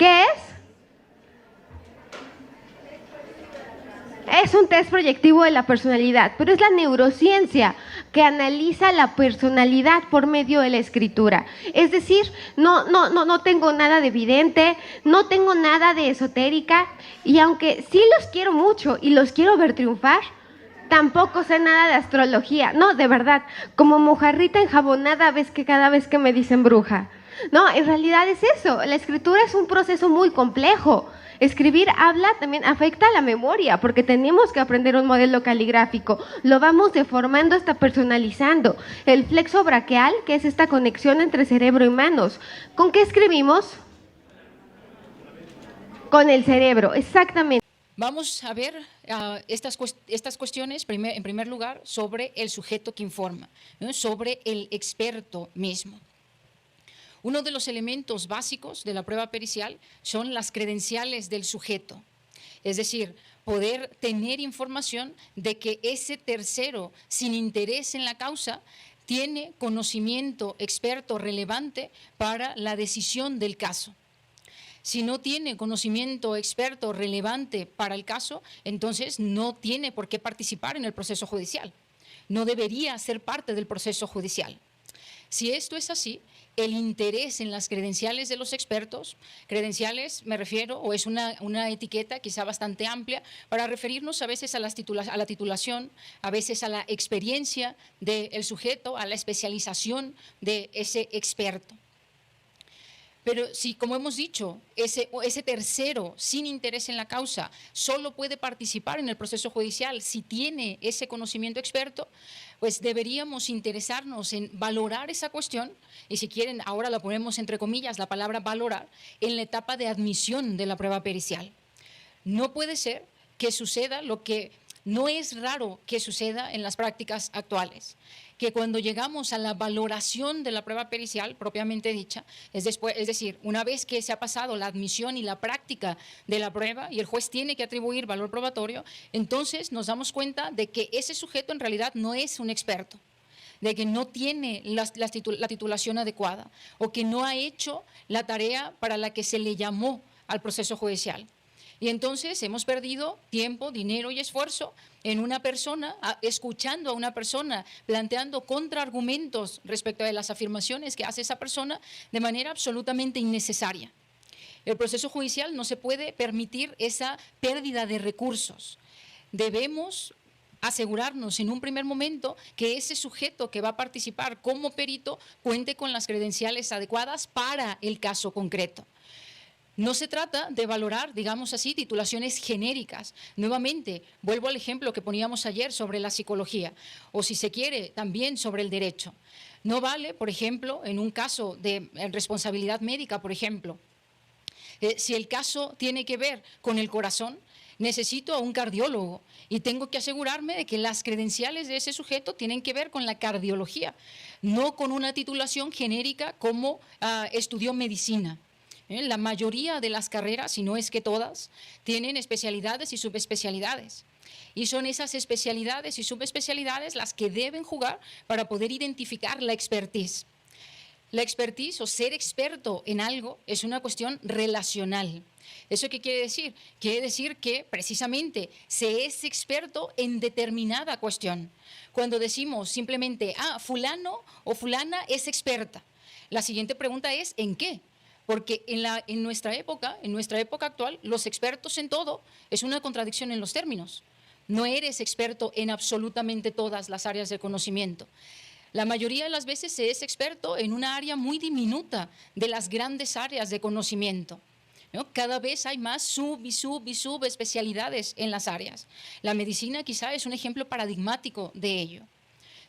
¿Qué es? Es un test proyectivo de la personalidad, pero es la neurociencia que analiza la personalidad por medio de la escritura. Es decir, no tengo nada de evidente, no tengo nada de esotérica, y aunque sí los quiero mucho y los quiero ver triunfar, tampoco sé nada de astrología. No, de verdad, como mojarrita enjabonada ves que cada vez que me dicen bruja. No, en realidad es eso. La escritura es un proceso muy complejo. Escribir habla también afecta a la memoria, porque tenemos que aprender un modelo caligráfico. Lo vamos deformando hasta personalizando. El flexo braquial, que es esta conexión entre cerebro y manos. ¿Con qué escribimos? Con el cerebro, exactamente. Vamos a ver estas cuestiones, en primer lugar, sobre el sujeto que informa, ¿no? Sobre el experto mismo. Uno de los elementos básicos de la prueba pericial son las credenciales del sujeto, es decir, poder tener información de que ese tercero sin interés en la causa tiene conocimiento experto relevante para la decisión del caso. Si no tiene conocimiento experto relevante para el caso, entonces no tiene por qué participar en el proceso judicial. No debería ser parte del proceso judicial. Si esto es así, el interés en las credenciales de los expertos, credenciales me refiero, o es una etiqueta quizá bastante amplia, para referirnos a veces a la titulación, a veces a la experiencia del sujeto, a la especialización de ese experto. Pero si, como hemos dicho, ese tercero sin interés en la causa solo puede participar en el proceso judicial si tiene ese conocimiento experto, pues deberíamos interesarnos en valorar esa cuestión, y si quieren, ahora la ponemos entre comillas, la palabra valorar, en la etapa de admisión de la prueba pericial. No puede ser que suceda lo que no es raro que suceda en las prácticas actuales, que cuando llegamos a la valoración de la prueba pericial propiamente dicha, es decir, una vez que se ha pasado la admisión y la práctica de la prueba y el juez tiene que atribuir valor probatorio, entonces nos damos cuenta de que ese sujeto en realidad no es un experto, de que no tiene la titulación adecuada o que no ha hecho la tarea para la que se le llamó al proceso judicial. Y entonces hemos perdido tiempo, dinero y esfuerzo en una persona, escuchando a una persona, planteando contraargumentos respecto de las afirmaciones que hace esa persona de manera absolutamente innecesaria. El proceso judicial no se puede permitir esa pérdida de recursos. Debemos asegurarnos en un primer momento que ese sujeto que va a participar como perito cuente con las credenciales adecuadas para el caso concreto. No se trata de valorar, digamos así, titulaciones genéricas. Nuevamente, vuelvo al ejemplo que poníamos ayer sobre la psicología, o si se quiere, también sobre el derecho. No vale, por ejemplo, en un caso de responsabilidad médica, por ejemplo, si el caso tiene que ver con el corazón, necesito a un cardiólogo y tengo que asegurarme de que las credenciales de ese sujeto tienen que ver con la cardiología, no con una titulación genérica como estudió medicina. La mayoría de las carreras, si no es que todas, tienen especialidades y subespecialidades. Y son esas especialidades y subespecialidades las que deben jugar para poder identificar la expertise. La expertise o ser experto en algo es una cuestión relacional. ¿Eso qué quiere decir? Quiere decir que precisamente se es experto en determinada cuestión. Cuando decimos simplemente, fulano o fulana es experta, la siguiente pregunta es, ¿en qué? Porque en nuestra época actual, los expertos en todo es una contradicción en los términos. No eres experto en absolutamente todas las áreas de conocimiento. La mayoría de las veces se es experto en una área muy diminuta de las grandes áreas de conocimiento, ¿no? Cada vez hay más subespecialidades en las áreas. La medicina quizá es un ejemplo paradigmático de ello.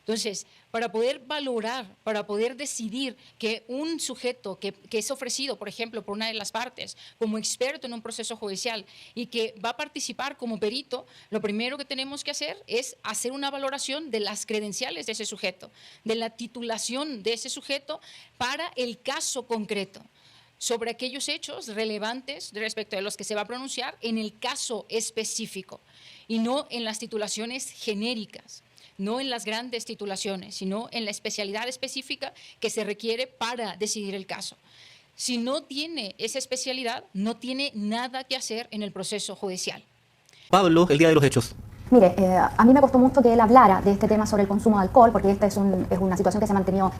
Entonces, para poder valorar, para poder decidir que un sujeto que es ofrecido, por ejemplo, por una de las partes como experto en un proceso judicial y que va a participar como perito, lo primero que tenemos que hacer es hacer una valoración de las credenciales de ese sujeto, de la titulación de ese sujeto para el caso concreto, sobre aquellos hechos relevantes respecto de los que se va a pronunciar en el caso específico y no en las titulaciones genéricas. No en las grandes titulaciones, sino en la especialidad específica que se requiere para decidir el caso. si no tiene esa especialidad, no tiene nada que hacer en el proceso judicial. Pablo, el día de los hechos. Mire, a mí me costó mucho que él hablara de este tema sobre el consumo de alcohol, porque esta es una situación que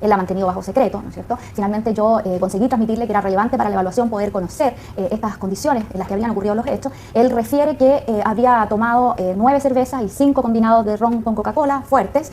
él ha mantenido bajo secreto, ¿no es cierto? Finalmente yo conseguí transmitirle que era relevante para la evaluación poder conocer estas condiciones en las que habían ocurrido los hechos. Él refiere que había tomado 9 cervezas y 5 combinados de ron con Coca-Cola fuertes.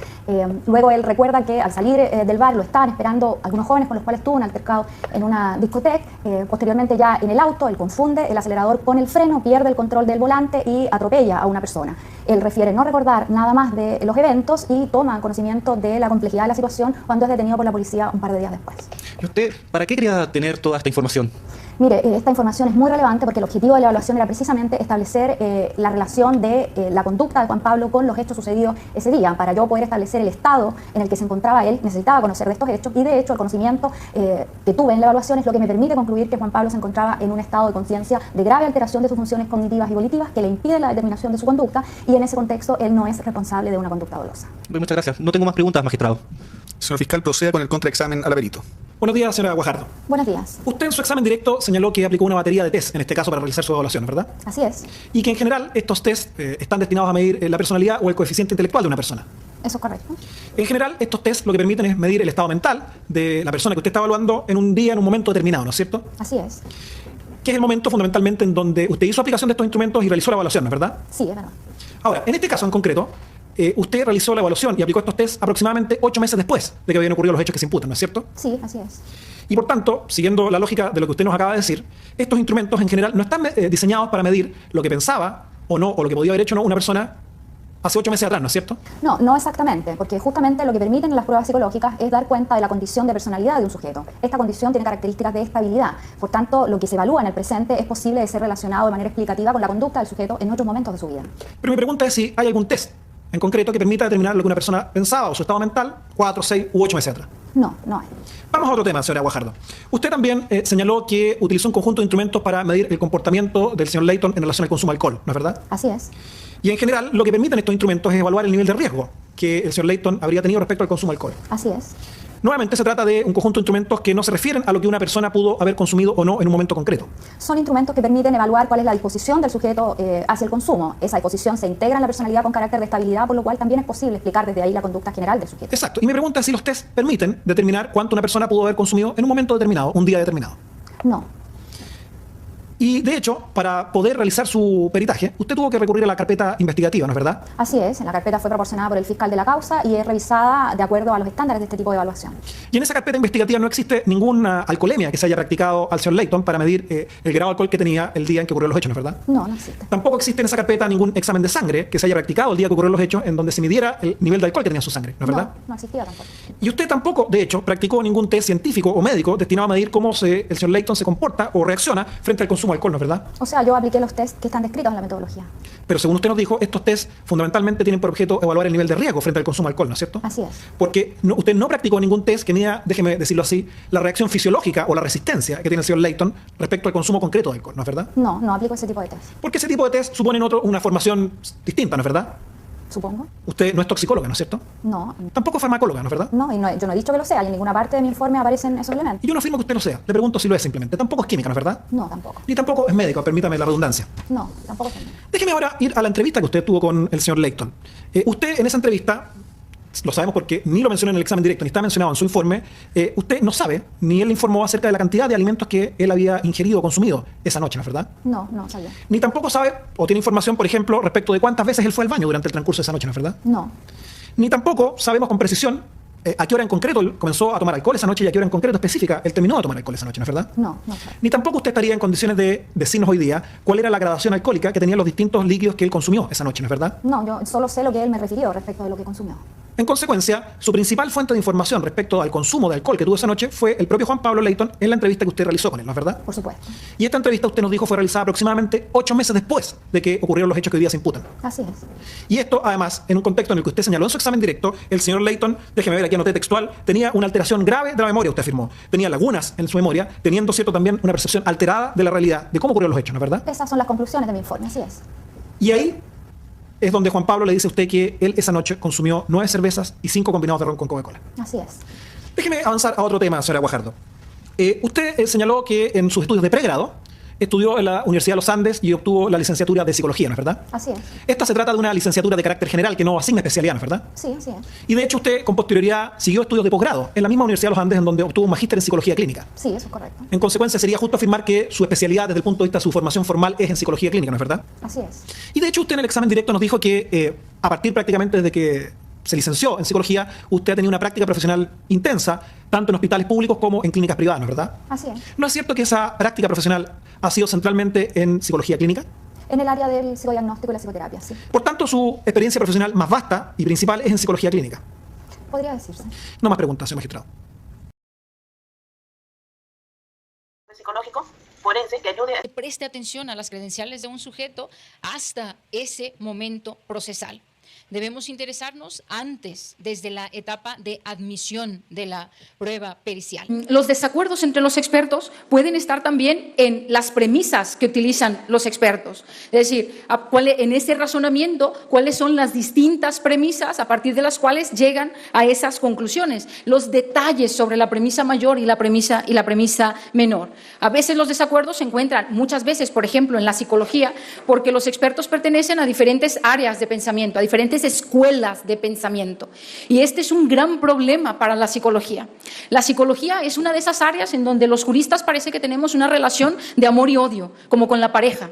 Luego él recuerda que al salir del bar lo estaban esperando algunos jóvenes con los cuales tuvo un altercado en una discoteca. Posteriormente ya en el auto él confunde el acelerador con el freno, pierde el control del volante y atropella a una persona. Él refiere no recordar nada más de los eventos y toma conocimiento de la complejidad de la situación cuando es detenido por la policía un par de días después. ¿Y usted para qué quería tener toda esta información? Mire, esta información es muy relevante porque el objetivo de la evaluación era precisamente establecer la relación de la conducta de Juan Pablo con los hechos sucedidos ese día. Para yo poder establecer el estado en el que se encontraba él, necesitaba conocer de estos hechos y de hecho el conocimiento que tuve en la evaluación es lo que me permite concluir que Juan Pablo se encontraba en un estado de conciencia de grave alteración de sus funciones cognitivas y volitivas que le impide la determinación de su conducta y en ese contexto él no es responsable de una conducta dolosa. Muchas gracias. No tengo más preguntas, magistrado. Señor fiscal, proceda con el contraexamen al perito. Buenos días, señora Guajardo. Buenos días. Usted en su examen directo señaló que aplicó una batería de test, en este caso para realizar su evaluación, ¿verdad? Así es. Y que en general estos test están destinados a medir la personalidad o el coeficiente intelectual de una persona. Eso es correcto. En general, estos test lo que permiten es medir el estado mental de la persona que usted está evaluando en un día, en un momento determinado, ¿no es cierto? Así es. Que es el momento fundamentalmente en donde usted hizo aplicación de estos instrumentos y realizó la evaluación, ¿no es verdad? Sí, es verdad. Ahora, en este caso en concreto, usted realizó la evaluación y aplicó estos test aproximadamente 8 meses después de que habían ocurrido los hechos que se imputan, ¿no es cierto? Sí, así es. Y por tanto, siguiendo la lógica de lo que usted nos acaba de decir, estos instrumentos en general no están diseñados para medir lo que pensaba o no, o lo que podía haber hecho o no una persona hace 8 meses atrás, ¿no es cierto? No, no exactamente, porque justamente lo que permiten las pruebas psicológicas es dar cuenta de la condición de personalidad de un sujeto. Esta condición tiene características de estabilidad, por tanto, lo que se evalúa en el presente es posible de ser relacionado de manera explicativa con la conducta del sujeto en otros momentos de su vida. Pero mi pregunta es si hay algún test en concreto que permita determinar lo que una persona pensaba o su estado mental 4, 6 u 8 meses atrás. No, no hay. Vamos a otro tema, señora Guajardo. Usted también señaló que utilizó un conjunto de instrumentos para medir el comportamiento del señor Layton en relación al consumo de alcohol, ¿no es verdad? Así es. Y en general, lo que permiten estos instrumentos es evaluar el nivel de riesgo que el señor Layton habría tenido respecto al consumo de alcohol. Así es. Nuevamente se trata de un conjunto de instrumentos que no se refieren a lo que una persona pudo haber consumido o no en un momento concreto. Son instrumentos que permiten evaluar cuál es la disposición del sujeto hacia el consumo. Esa disposición se integra en la personalidad con carácter de estabilidad, por lo cual también es posible explicar desde ahí la conducta general del sujeto. Exacto. Y mi pregunta es si los test permiten determinar cuánto una persona pudo haber consumido en un momento determinado, un día determinado. No. Y de hecho, para poder realizar su peritaje, usted tuvo que recurrir a la carpeta investigativa, ¿no es verdad? Así es. La carpeta fue proporcionada por el fiscal de la causa y es revisada de acuerdo a los estándares de este tipo de evaluación. Y en esa carpeta investigativa no existe ninguna alcoholemia que se haya practicado al señor Layton para medir el grado de alcohol que tenía el día en que ocurrieron los hechos, ¿no es verdad? No, no existe. Tampoco existe en esa carpeta ningún examen de sangre que se haya practicado el día que ocurrieron los hechos en donde se midiera el nivel de alcohol que tenía en su sangre, ¿no es verdad? No existía tampoco. Y usted tampoco, de hecho, practicó ningún test científico o médico destinado a medir cómo el señor Layton se comporta o reacciona frente al consumo de alcohol, ¿no es verdad? O sea, yo apliqué los test que están descritos en la metodología. Pero según usted nos dijo, estos test fundamentalmente tienen por objeto evaluar el nivel de riesgo frente al consumo de alcohol, ¿no es cierto? Así es. Porque usted no practicó ningún test que mida, déjeme decirlo así, la reacción fisiológica o la resistencia que tiene el señor Layton respecto al consumo concreto de alcohol, ¿no es verdad? No, no aplico ese tipo de test. Porque ese tipo de test suponen una formación distinta, ¿no es verdad? Supongo. Usted no es toxicóloga, ¿no es cierto? No. Tampoco farmacóloga, ¿no es verdad? No, yo no he dicho que lo sea y en ninguna parte de mi informe aparecen esos elementos. Y yo no afirmo que usted lo sea. Le pregunto si lo es simplemente. Tampoco es química, ¿no es verdad? No, tampoco. Ni tampoco es médico, permítame la redundancia. No, tampoco es médico. Déjeme ahora ir a la entrevista que usted tuvo con el señor Layton. Usted en esa entrevista, lo sabemos porque ni lo mencionó en el examen directo, ni está mencionado en su informe, usted no sabe, ni él le informó acerca de la cantidad de alimentos que él había ingerido o consumido esa noche, ¿no es verdad? No, no sabía. Ni tampoco sabe o tiene información, por ejemplo, respecto de cuántas veces él fue al baño durante el transcurso de esa noche, ¿no es verdad? No. Ni tampoco sabemos con precisión a qué hora en concreto él comenzó a tomar alcohol esa noche y a qué hora en concreto específica él terminó de tomar alcohol esa noche, ¿no es verdad? No, no sabe. Ni tampoco usted estaría en condiciones de decirnos hoy día cuál era la gradación alcohólica que tenían los distintos líquidos que él consumió esa noche, ¿no es verdad? No, yo solo sé lo que él me refirió respecto de lo que consumió. En consecuencia, su principal fuente de información respecto al consumo de alcohol que tuvo esa noche fue el propio Juan Pablo Layton en la entrevista que usted realizó con él, ¿no es verdad? Por supuesto. Y esta entrevista, usted nos dijo, fue realizada aproximadamente 8 meses después de que ocurrieron los hechos que hoy día se imputan. Así es. Y esto, además, en un contexto en el que usted señaló en su examen directo, el señor Layton, déjeme ver aquí anoté textual, tenía una alteración grave de la memoria, usted afirmó. Tenía lagunas en su memoria, teniendo, cierto, también una percepción alterada de la realidad, de cómo ocurrieron los hechos, ¿no es verdad? Esas son las conclusiones de mi informe, así es. Y ahí es donde Juan Pablo le dice a usted que él esa noche consumió 9 cervezas y 5 combinados de ron con Coca-Cola. Así es. Déjeme avanzar a otro tema, señora Guajardo. Usted señaló que en sus estudios de pregrado estudió en la Universidad de los Andes y obtuvo la licenciatura de Psicología, ¿no es verdad? Así es. Esta se trata de una licenciatura de carácter general que no asigna especialidad, ¿no es verdad? Sí, así es. Y de hecho usted con posterioridad siguió estudios de posgrado en la misma Universidad de los Andes, en donde obtuvo un magíster en Psicología Clínica. Sí, eso es correcto. En consecuencia, sería justo afirmar que su especialidad desde el punto de vista de su formación formal es en Psicología Clínica, ¿no es verdad? Así es. Y de hecho usted en el examen directo nos dijo que a partir prácticamente desde que se licenció en Psicología, usted ha tenido una práctica profesional intensa, tanto en hospitales públicos como en clínicas privadas, ¿no es verdad? Así es. ¿No es cierto que esa práctica profesional ha sido centralmente en Psicología Clínica? En el área del psicodiagnóstico y la psicoterapia, sí. Por tanto, su experiencia profesional más vasta y principal es en Psicología Clínica. Podría decirse. No más preguntas, señor magistrado. Psicológico forense que ayude a... Preste atención a las credenciales de un sujeto hasta ese momento procesal. Debemos interesarnos antes, desde la etapa de admisión de la prueba pericial. Los desacuerdos entre los expertos pueden estar también en las premisas que utilizan los expertos. Es decir, en ese razonamiento, cuáles son las distintas premisas a partir de las cuales llegan a esas conclusiones. Los detalles sobre la premisa mayor y la premisa menor. A veces los desacuerdos se encuentran, muchas veces, por ejemplo, en la psicología, porque los expertos pertenecen a diferentes áreas de pensamiento, a diferentes escuelas de pensamiento. Y este es un gran problema para la psicología. La psicología es una de esas áreas en donde los juristas parece que tenemos una relación de amor y odio, como con la pareja.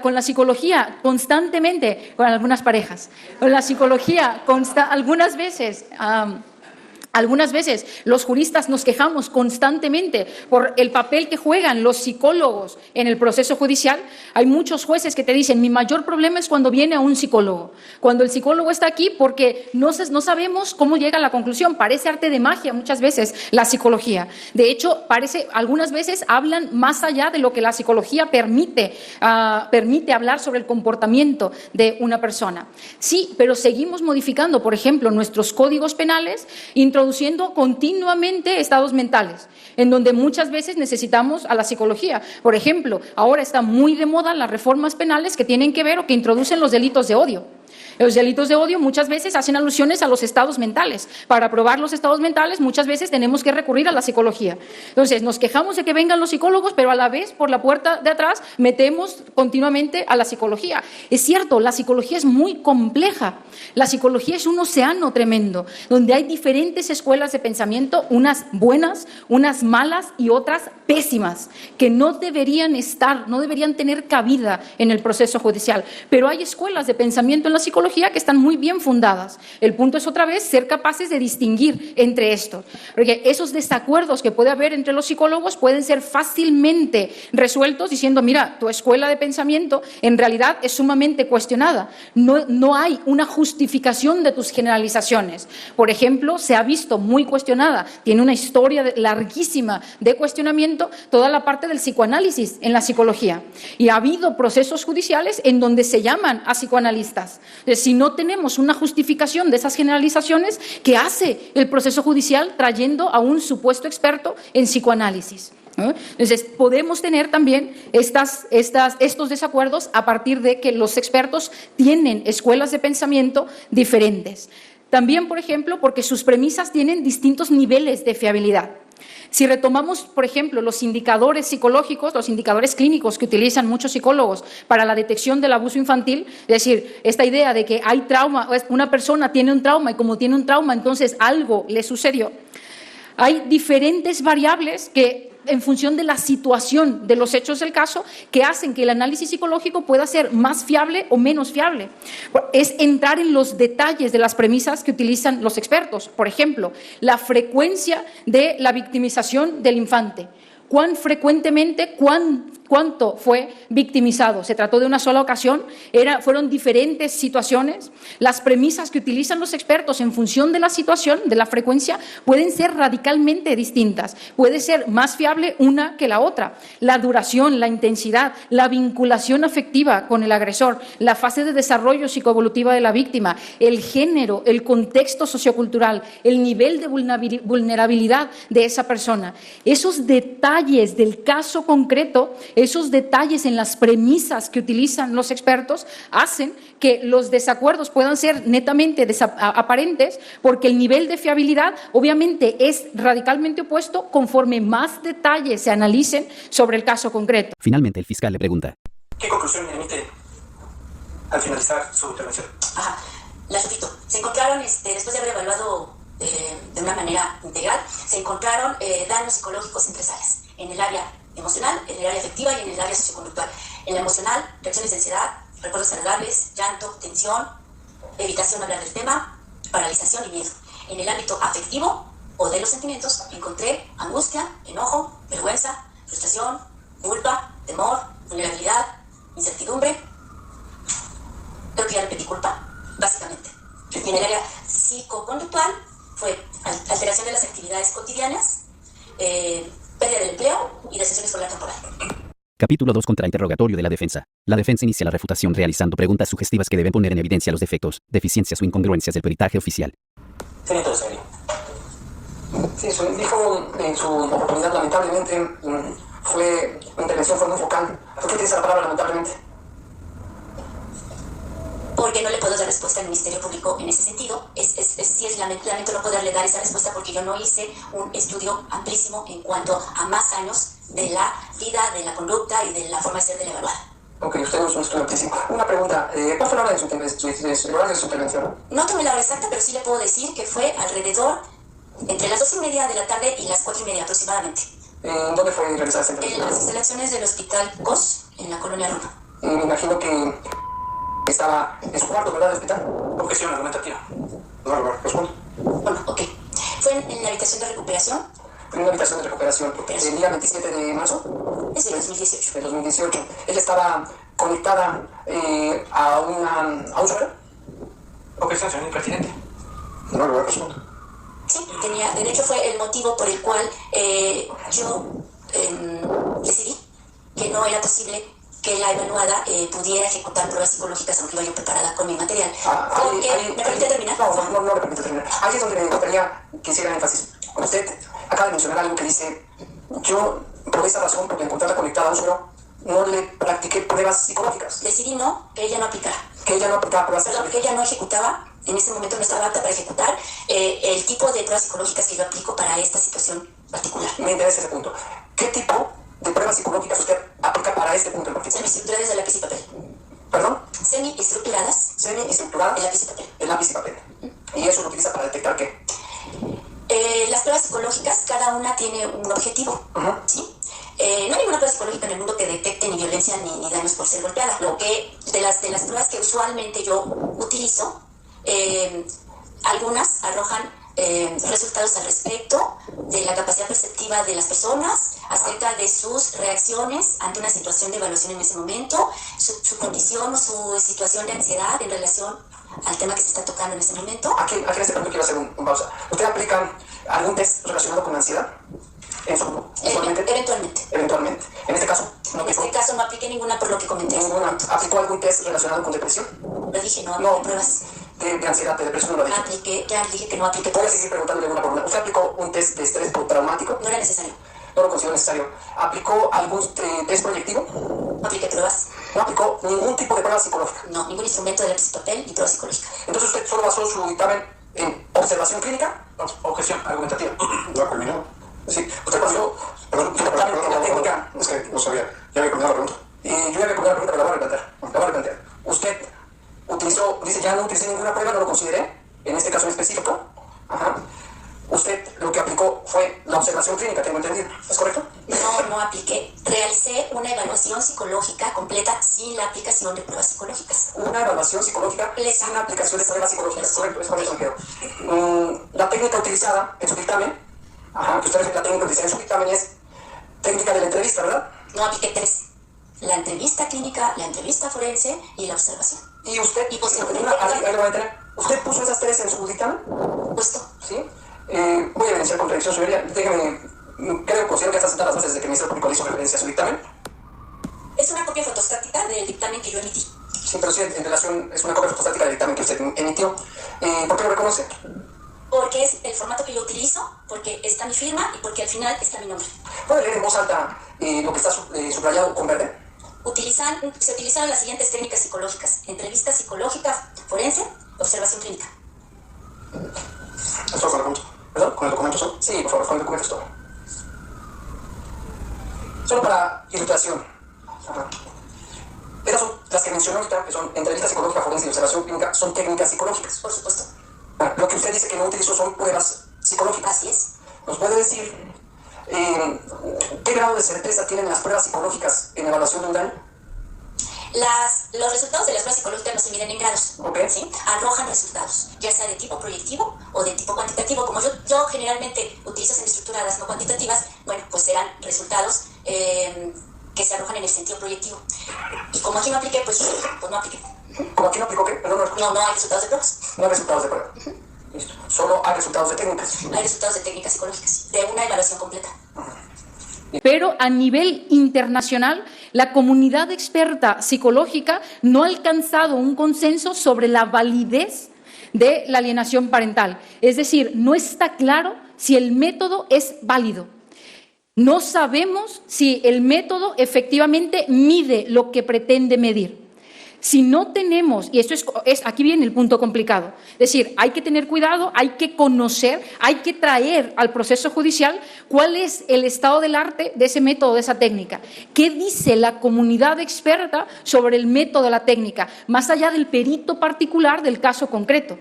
Con la psicología constantemente, con algunas parejas, con la psicología algunas veces los juristas nos quejamos constantemente por el papel que juegan los psicólogos en el proceso judicial. Hay muchos jueces que te dicen, mi mayor problema es cuando viene a un psicólogo. Cuando el psicólogo está aquí porque no sabemos cómo llega a la conclusión. Parece arte de magia muchas veces la psicología. De hecho, algunas veces hablan más allá de lo que la psicología permite hablar sobre el comportamiento de una persona. Sí, pero seguimos modificando, por ejemplo, nuestros códigos penales, introduciendo continuamente estados mentales, en donde muchas veces necesitamos a la psicología. Por ejemplo, ahora está muy de moda las reformas penales que tienen que ver o que introducen los delitos de odio. Los delitos de odio muchas veces hacen alusiones a los estados mentales. Para probar los estados mentales muchas veces tenemos que recurrir a la psicología. Entonces nos quejamos de que vengan los psicólogos, pero a la vez por la puerta de atrás metemos continuamente a la psicología. Es cierto, la psicología es muy compleja. La psicología es un océano tremendo, donde hay diferentes escuelas de pensamiento, unas buenas, unas malas y otras pésimas, que no deberían tener cabida en el proceso judicial. Pero hay escuelas de pensamiento en la psicología que están muy bien fundadas. El punto es otra vez ser capaces de distinguir entre estos, porque esos desacuerdos que puede haber entre los psicólogos pueden ser fácilmente resueltos diciendo, mira, tu escuela de pensamiento en realidad es sumamente cuestionada. No hay una justificación de tus generalizaciones. Por ejemplo, se ha visto muy cuestionada, tiene una historia larguísima de cuestionamiento toda la parte del psicoanálisis en la psicología. Y ha habido procesos judiciales en donde se llaman a psicoanalistas. Si no tenemos una justificación de esas generalizaciones, ¿qué hace el proceso judicial trayendo a un supuesto experto en psicoanálisis? Entonces, podemos tener también estos desacuerdos a partir de que los expertos tienen escuelas de pensamiento diferentes. También, por ejemplo, porque sus premisas tienen distintos niveles de fiabilidad. Si retomamos, por ejemplo, los indicadores psicológicos, los indicadores clínicos que utilizan muchos psicólogos para la detección del abuso infantil, es decir, esta idea de que hay trauma, una persona tiene un trauma y como tiene un trauma, entonces algo le sucedió. Hay diferentes variables que, en función de la situación de los hechos del caso, que hacen que el análisis psicológico pueda ser más fiable o menos fiable. Es entrar en los detalles de las premisas que utilizan los expertos. Por ejemplo, la frecuencia de la victimización del infante. ¿Cuán frecuentemente, cuánto fue victimizado? ¿Se trató de una sola ocasión? ¿Fueron diferentes situaciones? Las premisas que utilizan los expertos en función de la situación, de la frecuencia, pueden ser radicalmente distintas. Puede ser más fiable una que la otra. La duración, la intensidad, la vinculación afectiva con el agresor, la fase de desarrollo psicoevolutiva de la víctima, el género, el contexto sociocultural, el nivel de vulnerabilidad de esa persona. Esos detalles detalles del caso concreto, esos detalles en las premisas que utilizan los expertos, hacen que los desacuerdos puedan ser netamente aparentes, porque el nivel de fiabilidad obviamente es radicalmente opuesto conforme más detalles se analicen sobre el caso concreto. Finalmente, el fiscal le pregunta: ¿Qué conclusión emite al finalizar su intervención? Ajá, la repito. Se encontraron, después de haber evaluado de una manera integral, se encontraron daños psicológicos en 3 áreas: en el área emocional, en el área afectiva y en el área socioconductual. En la emocional, reacciones de ansiedad, recuerdos agradables, llanto, tensión, evitación de hablar del tema, paralización y miedo. En el ámbito afectivo o de los sentimientos, encontré angustia, enojo, vergüenza, frustración, culpa, temor, vulnerabilidad, incertidumbre. Creo que ya repetí culpa, básicamente. Y en el área psicoconductual fue alteración de las actividades cotidianas, pérdida del empleo y recesión escolar temporal. Capítulo 2. Contrainterrogatorio de la defensa. La defensa inicia la refutación realizando preguntas sugestivas que deben poner en evidencia los defectos, deficiencias o incongruencias del peritaje oficial. Señor serio. Sí, dijo en su oportunidad, lamentablemente, fue una intervención muy focal. ¿Por qué utiliza la palabra lamentablemente? Porque no le puedo dar respuesta al Ministerio Público en ese sentido. Sí es lamento no poderle dar esa respuesta porque yo no hice un estudio amplísimo en cuanto a más años de la vida, de la conducta y de la forma de ser de la evaluada. Ok, usted no es un estudio amplísimo. Una pregunta, ¿cuál fue la hora de su intervención? No tomé la hora exacta, pero sí le puedo decir que fue alrededor entre las 2:30 de la tarde y las 4:30 aproximadamente. ¿Dónde fue realizada esta intervención? En las instalaciones del Hospital COS, en la colonia Roma. Me imagino que estaba en su cuarto, ¿verdad, del hospital? Objeción argumentativa. No, respondo. Bueno, ok. Fue en la habitación de recuperación. En una habitación de recuperación. El día 27 de marzo. Es de 2018. De 2018. Ella estaba conectada a un suelo. Objeción, señor impertinente. No, respondo. Sí, de hecho fue el motivo por el cual yo decidí que no era posible que la evaluada pudiera ejecutar pruebas psicológicas aunque iba yo preparada con mi material. ¿Me permite terminar? No le permito terminar. Ahí es donde me gustaría que hiciera énfasis. Usted acaba de mencionar algo que dice: yo, por esa razón, porque encontrarla conectada a un suelo, no le practiqué pruebas psicológicas. Decidí no, que ella no aplicara. Que ella no aplicaba pruebas psicológicas. Perdón, que ella no ejecutaba, en ese momento no estaba apta para ejecutar el tipo de pruebas psicológicas que yo aplico para esta situación particular. Me interesa ese punto. ¿Qué tipo de pruebas psicológicas usted aplica para este punto en particular? Semiestructuradas de lápiz y papel. ¿Perdón? Semiestructuradas. Semiestructuradas. De lápiz y papel. De lápiz y papel. ¿Y eso lo utiliza para detectar qué? Las pruebas psicológicas, cada una tiene un objetivo. ¿Sí? No hay ninguna prueba psicológica en el mundo que detecte ni violencia ni daños por ser golpeada. Lo que de las pruebas que usualmente yo utilizo, algunas arrojan resultados al respecto de la capacidad perceptiva de las personas, acerca de sus reacciones ante una situación de evaluación en ese momento, su condición o su situación de ansiedad en relación al tema que se está tocando en ese momento. Aquí en este punto quiero hacer un pausa. ¿Usted aplica algún test relacionado con ansiedad? Eventualmente. En este caso, no aplicó. En este caso no apliqué ninguna por lo que comenté. ¿Ninguna? ¿Aplicó algún test relacionado con depresión? Lo dije, no apliqué pruebas. De ansiedad, de depresión no lo dije. Ya dije que no apliqué pruebas. Voy a seguir preguntándole una por una. ¿Usted aplicó un test de estrés traumático? No era necesario. No lo considero necesario. ¿Aplicó algún test proyectivo? No apliqué pruebas. ¿No aplicó ningún tipo de prueba psicológica? No, ningún instrumento de lápiz y papel ni prueba psicológica. Entonces usted solo basó su dictamen en observación clínica. Objeción argumentativa. No ha terminado. Sí, usted basó su dictamen en la técnica. Es que no sabía. Ya había terminado la pregunta. Yo ya había terminado la pregunta, pero la voy a replantear. Usted utilizó, dice, ya no utilicé ninguna prueba, no lo consideré, en este caso en específico. Usted lo que aplicó fue la observación clínica, tengo entendido. ¿Es correcto? No apliqué. Realicé una evaluación psicológica completa sin la aplicación de pruebas psicológicas. Una evaluación psicológica sin la aplicación de pruebas psicológicas. Correcto, es correcto, me quedo. La técnica utilizada en su dictamen, que usted la técnica utilizada en su dictamen es técnica de la entrevista, ¿verdad? No apliqué 3. La entrevista clínica, la entrevista forense y la observación. ¿Y usted? Y posteriormente. Ahí lo voy a tener. ¿Usted puso esas 3 en su dictamen? Puesto. ¿Sí? Voy a evidenciar contradicción, señoría. Déjeme, considero que estas son las bases de que el Ministerio Público le hizo referencia a su dictamen. Es una copia fotostática del dictamen que yo emití. Sí, pero sí, en relación, es una copia fotostática del dictamen que usted emitió. ¿Por qué lo reconoce? Porque es el formato que yo utilizo, porque está mi firma y porque al final está mi nombre. ¿Puede leer en voz alta lo que está subrayado con verde? Se utilizaron las siguientes técnicas psicológicas: entrevista psicológica forense, observación clínica. ¿Esto con el documento? ¿Perdón? ¿Con el documento solo? Sí, por favor, con el documento es todo. Solo para ilustración. Ajá. Estas son las que mencionó ahorita, que son entrevista psicológica forense y observación clínica, son técnicas psicológicas. Por supuesto. Lo que usted dice que no utilizó son pruebas psicológicas. Así es. ¿Nos puede decir qué grado de certeza tienen las pruebas psicológicas en evaluación de un daño? Los resultados de las pruebas psicológicas no se miden en grados, Okay. ¿sí? Arrojan resultados, ya sea de tipo proyectivo o de tipo cuantitativo. Como yo generalmente utilizo semiestructuradas no cuantitativas, bueno, pues serán resultados que se arrojan en el sentido proyectivo. Y como aquí no apliqué, pues no apliqué. ¿Como aquí no aplicó qué? Perdón, No hay resultados de pruebas. No hay resultados de prueba. Listo. Solo hay resultados de técnicas. Hay resultados de técnicas psicológicas, de una evaluación completa. Pero a nivel internacional, la comunidad experta psicológica no ha alcanzado un consenso sobre la validez de la alienación parental. Es decir, no está claro si el método es válido. No sabemos si el método efectivamente mide lo que pretende medir. Si no tenemos, y esto aquí viene el punto complicado, es decir, hay que tener cuidado, hay que conocer, hay que traer al proceso judicial cuál es el estado del arte de ese método, de esa técnica. ¿Qué dice la comunidad experta sobre el método de la técnica, más allá del perito particular del caso concreto?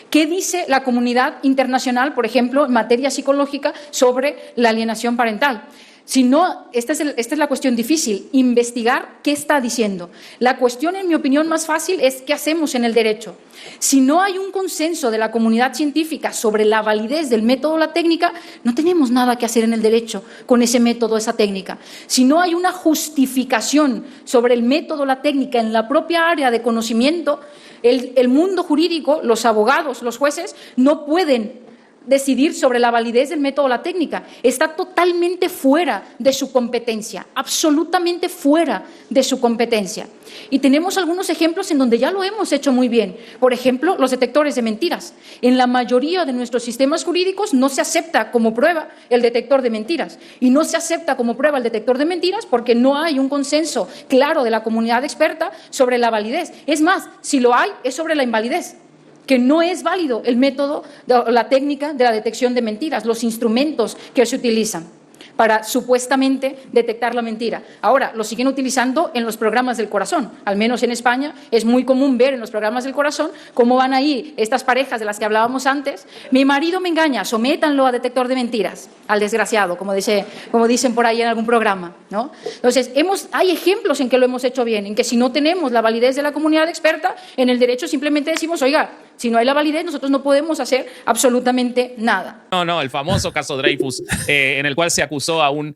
¿Qué dice la comunidad internacional, por ejemplo, en materia psicológica sobre la alienación parental? Si no, esta es la cuestión difícil, investigar qué está diciendo. La cuestión, en mi opinión, más fácil es qué hacemos en el derecho. Si no hay un consenso de la comunidad científica sobre la validez del método o la técnica, no tenemos nada que hacer en el derecho con ese método, esa técnica. Si no hay una justificación sobre el método o la técnica en la propia área de conocimiento, el mundo jurídico, los abogados, los jueces, no pueden decidir sobre la validez del método o la técnica. Está totalmente fuera de su competencia, absolutamente fuera de su competencia. Y tenemos algunos ejemplos en donde ya lo hemos hecho muy bien. Por ejemplo, los detectores de mentiras. En la mayoría de nuestros sistemas jurídicos no se acepta como prueba el detector de mentiras. Y no se acepta como prueba el detector de mentiras porque no hay un consenso claro de la comunidad experta sobre la validez. Es más, si lo hay, es sobre la invalidez, que no es válido el método, la técnica de la detección de mentiras, los instrumentos que se utilizan para supuestamente detectar la mentira. Ahora, lo siguen utilizando en los programas del corazón. Al menos en España es muy común ver en los programas del corazón cómo van ahí estas parejas de las que hablábamos antes. Mi marido me engaña, sométanlo a detector de mentiras, al desgraciado, como dicen por ahí en algún programa, ¿no? Entonces, hay ejemplos en que lo hemos hecho bien, en que si no tenemos la validez de la comunidad experta, en el derecho simplemente decimos, oiga, si no hay la validez, nosotros no podemos hacer absolutamente nada. No, el famoso caso Dreyfus, en el cual se acusó a un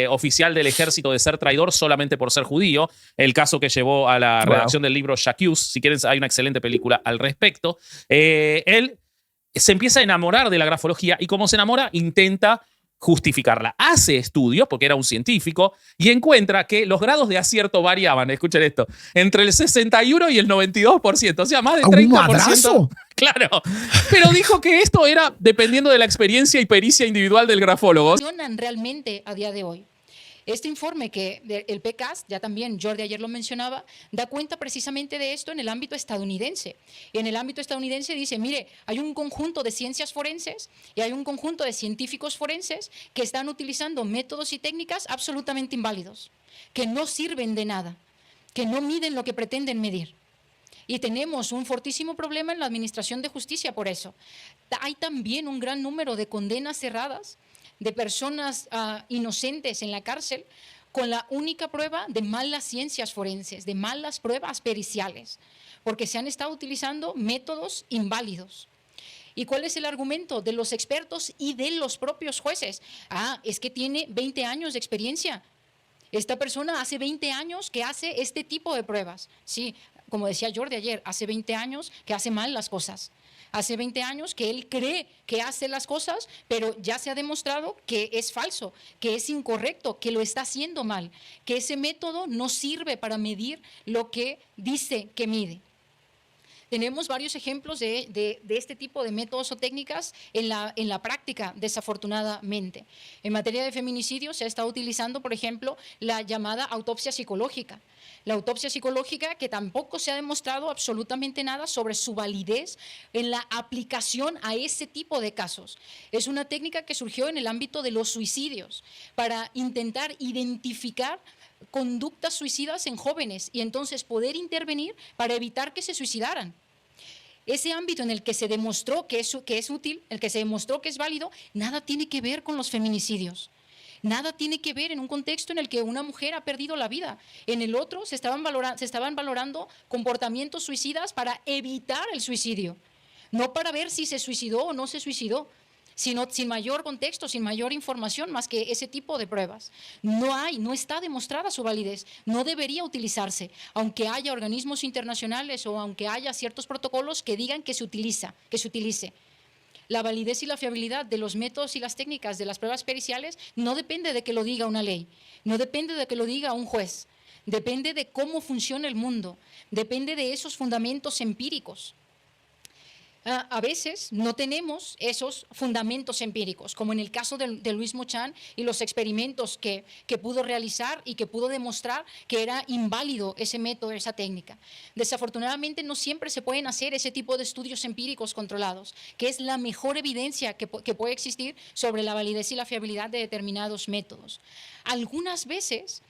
oficial del ejército de ser traidor solamente por ser judío, el caso que llevó a la redacción del libro J'accuse. Si quieren, hay una excelente película al respecto. Él se empieza a enamorar de la grafología y como se enamora, intenta justificarla. Hace estudios, porque era un científico, y encuentra que los grados de acierto variaban, escuchen esto, entre el 61 y el 92%, o sea, más de 30%. ¿Madrazo? Claro, pero dijo que esto era dependiendo de la experiencia y pericia individual del grafólogo. Funcionan realmente a día de hoy. Este informe que el PCAST, ya también Jordi ayer lo mencionaba, da cuenta precisamente de esto en el ámbito estadounidense. Y en el ámbito estadounidense dice, mire, hay un conjunto de ciencias forenses y hay un conjunto de científicos forenses que están utilizando métodos y técnicas absolutamente inválidos, que no sirven de nada, que no miden lo que pretenden medir. Y tenemos un fortísimo problema en la administración de justicia por eso. Hay también un gran número de condenas cerradas de personas inocentes en la cárcel con la única prueba de malas ciencias forenses, de malas pruebas periciales, porque se han estado utilizando métodos inválidos. ¿Y cuál es el argumento de los expertos y de los propios jueces? Es que tiene 20 años de experiencia. Esta persona hace 20 años que hace este tipo de pruebas. Sí, como decía Jordi ayer, hace 20 años que hace mal las cosas. Hace 20 años que él cree que hace las cosas, pero ya se ha demostrado que es falso, que es incorrecto, que lo está haciendo mal, que ese método no sirve para medir lo que dice que mide. Tenemos varios ejemplos de este tipo de métodos o técnicas en la práctica, desafortunadamente. En materia de feminicidio se ha estado utilizando, por ejemplo, la llamada autopsia psicológica. La autopsia psicológica, que tampoco se ha demostrado absolutamente nada sobre su validez en la aplicación a ese tipo de casos. Es una técnica que surgió en el ámbito de los suicidios para intentar identificar conductas suicidas en jóvenes y entonces poder intervenir para evitar que se suicidaran. Ese ámbito en el que se demostró que es útil, el que se demostró que es válido, nada tiene que ver con los feminicidios. Nada tiene que ver en un contexto en el que una mujer ha perdido la vida. En el otro se estaban valorando comportamientos suicidas para evitar el suicidio, no para ver si se suicidó o no se suicidó, sino sin mayor contexto, sin mayor información más que ese tipo de pruebas. No está demostrada su validez, no debería utilizarse, aunque haya organismos internacionales o aunque haya ciertos protocolos que digan que se utilice. La validez y la fiabilidad de los métodos y las técnicas de las pruebas periciales no depende de que lo diga una ley, no depende de que lo diga un juez, depende de cómo funciona el mundo, depende de esos fundamentos empíricos. A veces no tenemos esos fundamentos empíricos, como en el caso de Luis Mochán y los experimentos que pudo realizar y que pudo demostrar que era inválido ese método, esa técnica. Desafortunadamente no siempre se pueden hacer ese tipo de estudios empíricos controlados, que es la mejor evidencia que puede existir sobre la validez y la fiabilidad de determinados métodos. Algunas veces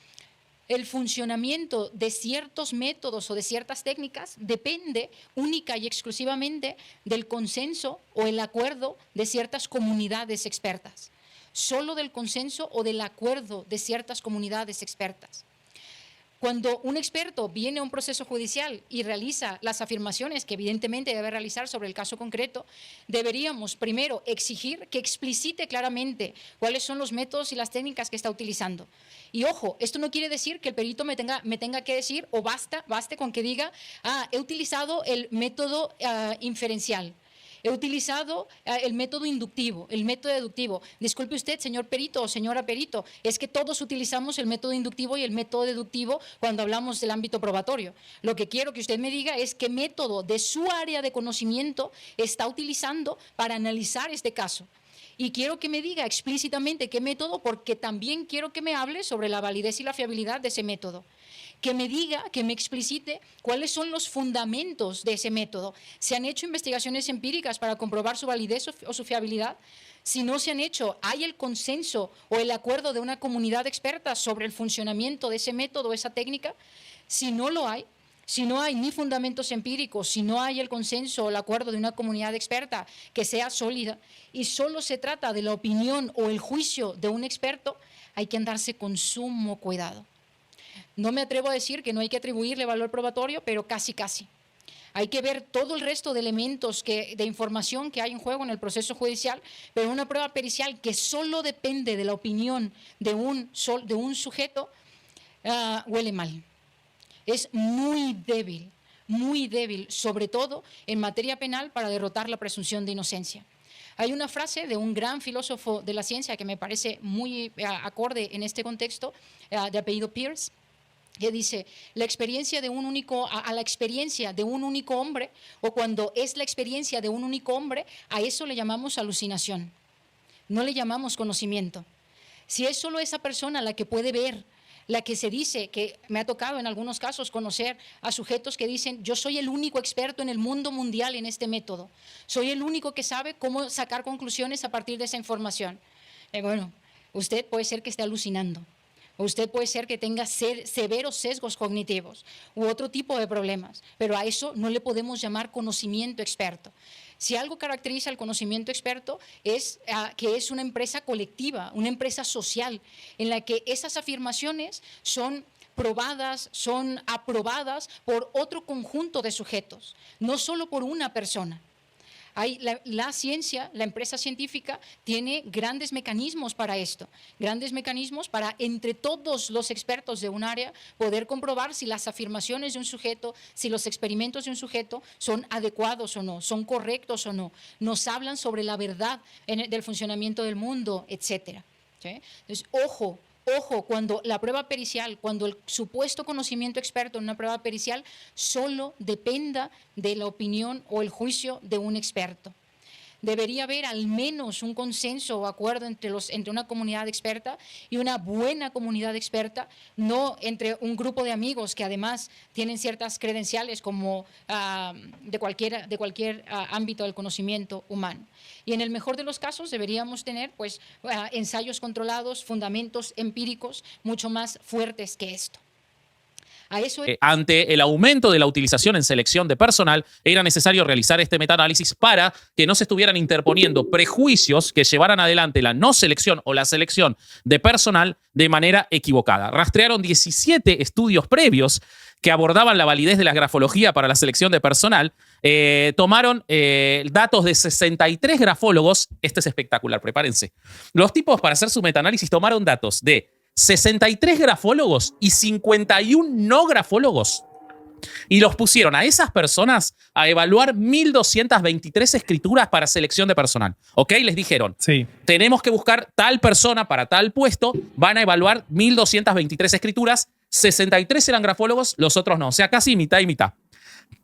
el funcionamiento de ciertos métodos o de ciertas técnicas depende única y exclusivamente del consenso o el acuerdo de ciertas comunidades expertas. Solo del consenso o del acuerdo de ciertas comunidades expertas. Cuando un experto viene a un proceso judicial y realiza las afirmaciones que evidentemente debe realizar sobre el caso concreto, deberíamos primero exigir que explicite claramente cuáles son los métodos y las técnicas que está utilizando. Y ojo, esto no quiere decir que el perito me tenga que decir o baste con que diga, he utilizado el método inferencial. He utilizado el método inductivo, el método deductivo. Disculpe usted, señor perito o señora perito, es que todos utilizamos el método inductivo y el método deductivo cuando hablamos del ámbito probatorio. Lo que quiero que usted me diga es qué método de su área de conocimiento está utilizando para analizar este caso. Y quiero que me diga explícitamente qué método, porque también quiero que me hable sobre la validez y la fiabilidad de ese método. Que me diga, que me explicite cuáles son los fundamentos de ese método. ¿Se han hecho investigaciones empíricas para comprobar su validez o su fiabilidad? Si no se han hecho, ¿hay el consenso o el acuerdo de una comunidad experta sobre el funcionamiento de ese método o esa técnica? Si no lo hay, si no hay ni fundamentos empíricos, si no hay el consenso o el acuerdo de una comunidad experta que sea sólida y solo se trata de la opinión o el juicio de un experto, hay que andarse con sumo cuidado. No me atrevo a decir que no hay que atribuirle valor probatorio, pero casi. Hay que ver todo el resto de elementos de información que hay en juego en el proceso judicial, pero una prueba pericial que solo depende de la opinión de un sujeto huele mal. Es muy débil, sobre todo en materia penal para derrotar la presunción de inocencia. Hay una frase de un gran filósofo de la ciencia que me parece muy acorde en este contexto, de apellido Peirce, que dice, la experiencia de un único hombre, o cuando es la experiencia de un único hombre, a eso le llamamos alucinación, no le llamamos conocimiento. Si es solo esa persona la que puede ver, la que se dice, que me ha tocado en algunos casos conocer a sujetos que dicen, yo soy el único experto en el mundo mundial en este método, soy el único que sabe cómo sacar conclusiones a partir de esa información. Bueno, usted puede ser que esté alucinando, o usted puede ser que tenga severos sesgos cognitivos u otro tipo de problemas, pero a eso no le podemos llamar conocimiento experto. Si algo caracteriza al conocimiento experto es que es una empresa colectiva, una empresa social, en la que esas afirmaciones son probadas, son aprobadas por otro conjunto de sujetos, no solo por una persona. La ciencia, la empresa científica, tiene grandes mecanismos para esto, grandes mecanismos para, entre todos los expertos de un área, poder comprobar si las afirmaciones de un sujeto, si los experimentos de un sujeto son adecuados o no, son correctos o no, nos hablan sobre la verdad del funcionamiento del mundo, etc. ¿Sí? Entonces, ojo Ojo, cuando la prueba pericial, cuando el supuesto conocimiento experto en una prueba pericial solo dependa de la opinión o el juicio de un experto. Debería haber al menos un consenso o acuerdo entre una comunidad experta y una buena comunidad experta, no entre un grupo de amigos que además tienen ciertas credenciales como de cualquier ámbito del conocimiento humano. Y en el mejor de los casos deberíamos tener pues, ensayos controlados, fundamentos empíricos mucho más fuertes que esto. Ante el aumento de la utilización en selección de personal, era necesario realizar este metaanálisis para que no se estuvieran interponiendo prejuicios que llevaran adelante la no selección o la selección de personal de manera equivocada. Rastrearon 17 estudios previos que abordaban la validez de la grafología para la selección de personal. Tomaron datos de 63 grafólogos. Este es espectacular, prepárense. Los tipos, para hacer su metaanálisis, tomaron datos de 63 grafólogos y 51 no grafólogos. Y los pusieron a esas personas a evaluar 1.223 escrituras para selección de personal. ¿Ok? Les dijeron, sí, tenemos que buscar tal persona para tal puesto, van a evaluar 1.223 escrituras, 63 eran grafólogos, los otros no. O sea, casi mitad y mitad.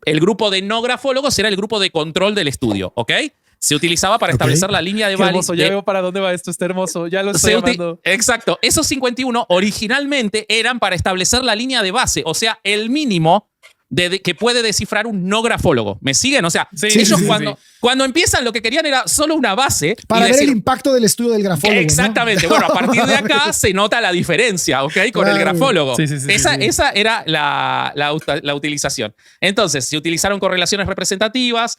El grupo de no grafólogos era el grupo de control del estudio. ¿Ok? Se utilizaba para establecer la línea de validez. Ya veo para dónde va esto, está hermoso. Ya lo estoy llamando. Exacto. Esos 51 originalmente eran para establecer la línea de base, o sea, el mínimo que puede descifrar un no grafólogo. ¿Me siguen? O sea, ellos cuando empiezan lo que querían era solo una base. Para ver el impacto del estudio del grafólogo. Exactamente. ¿No? Bueno, a partir de acá se nota la diferencia, ¿ok? Con el grafólogo. Esa era la utilización. Entonces, se utilizaron correlaciones representativas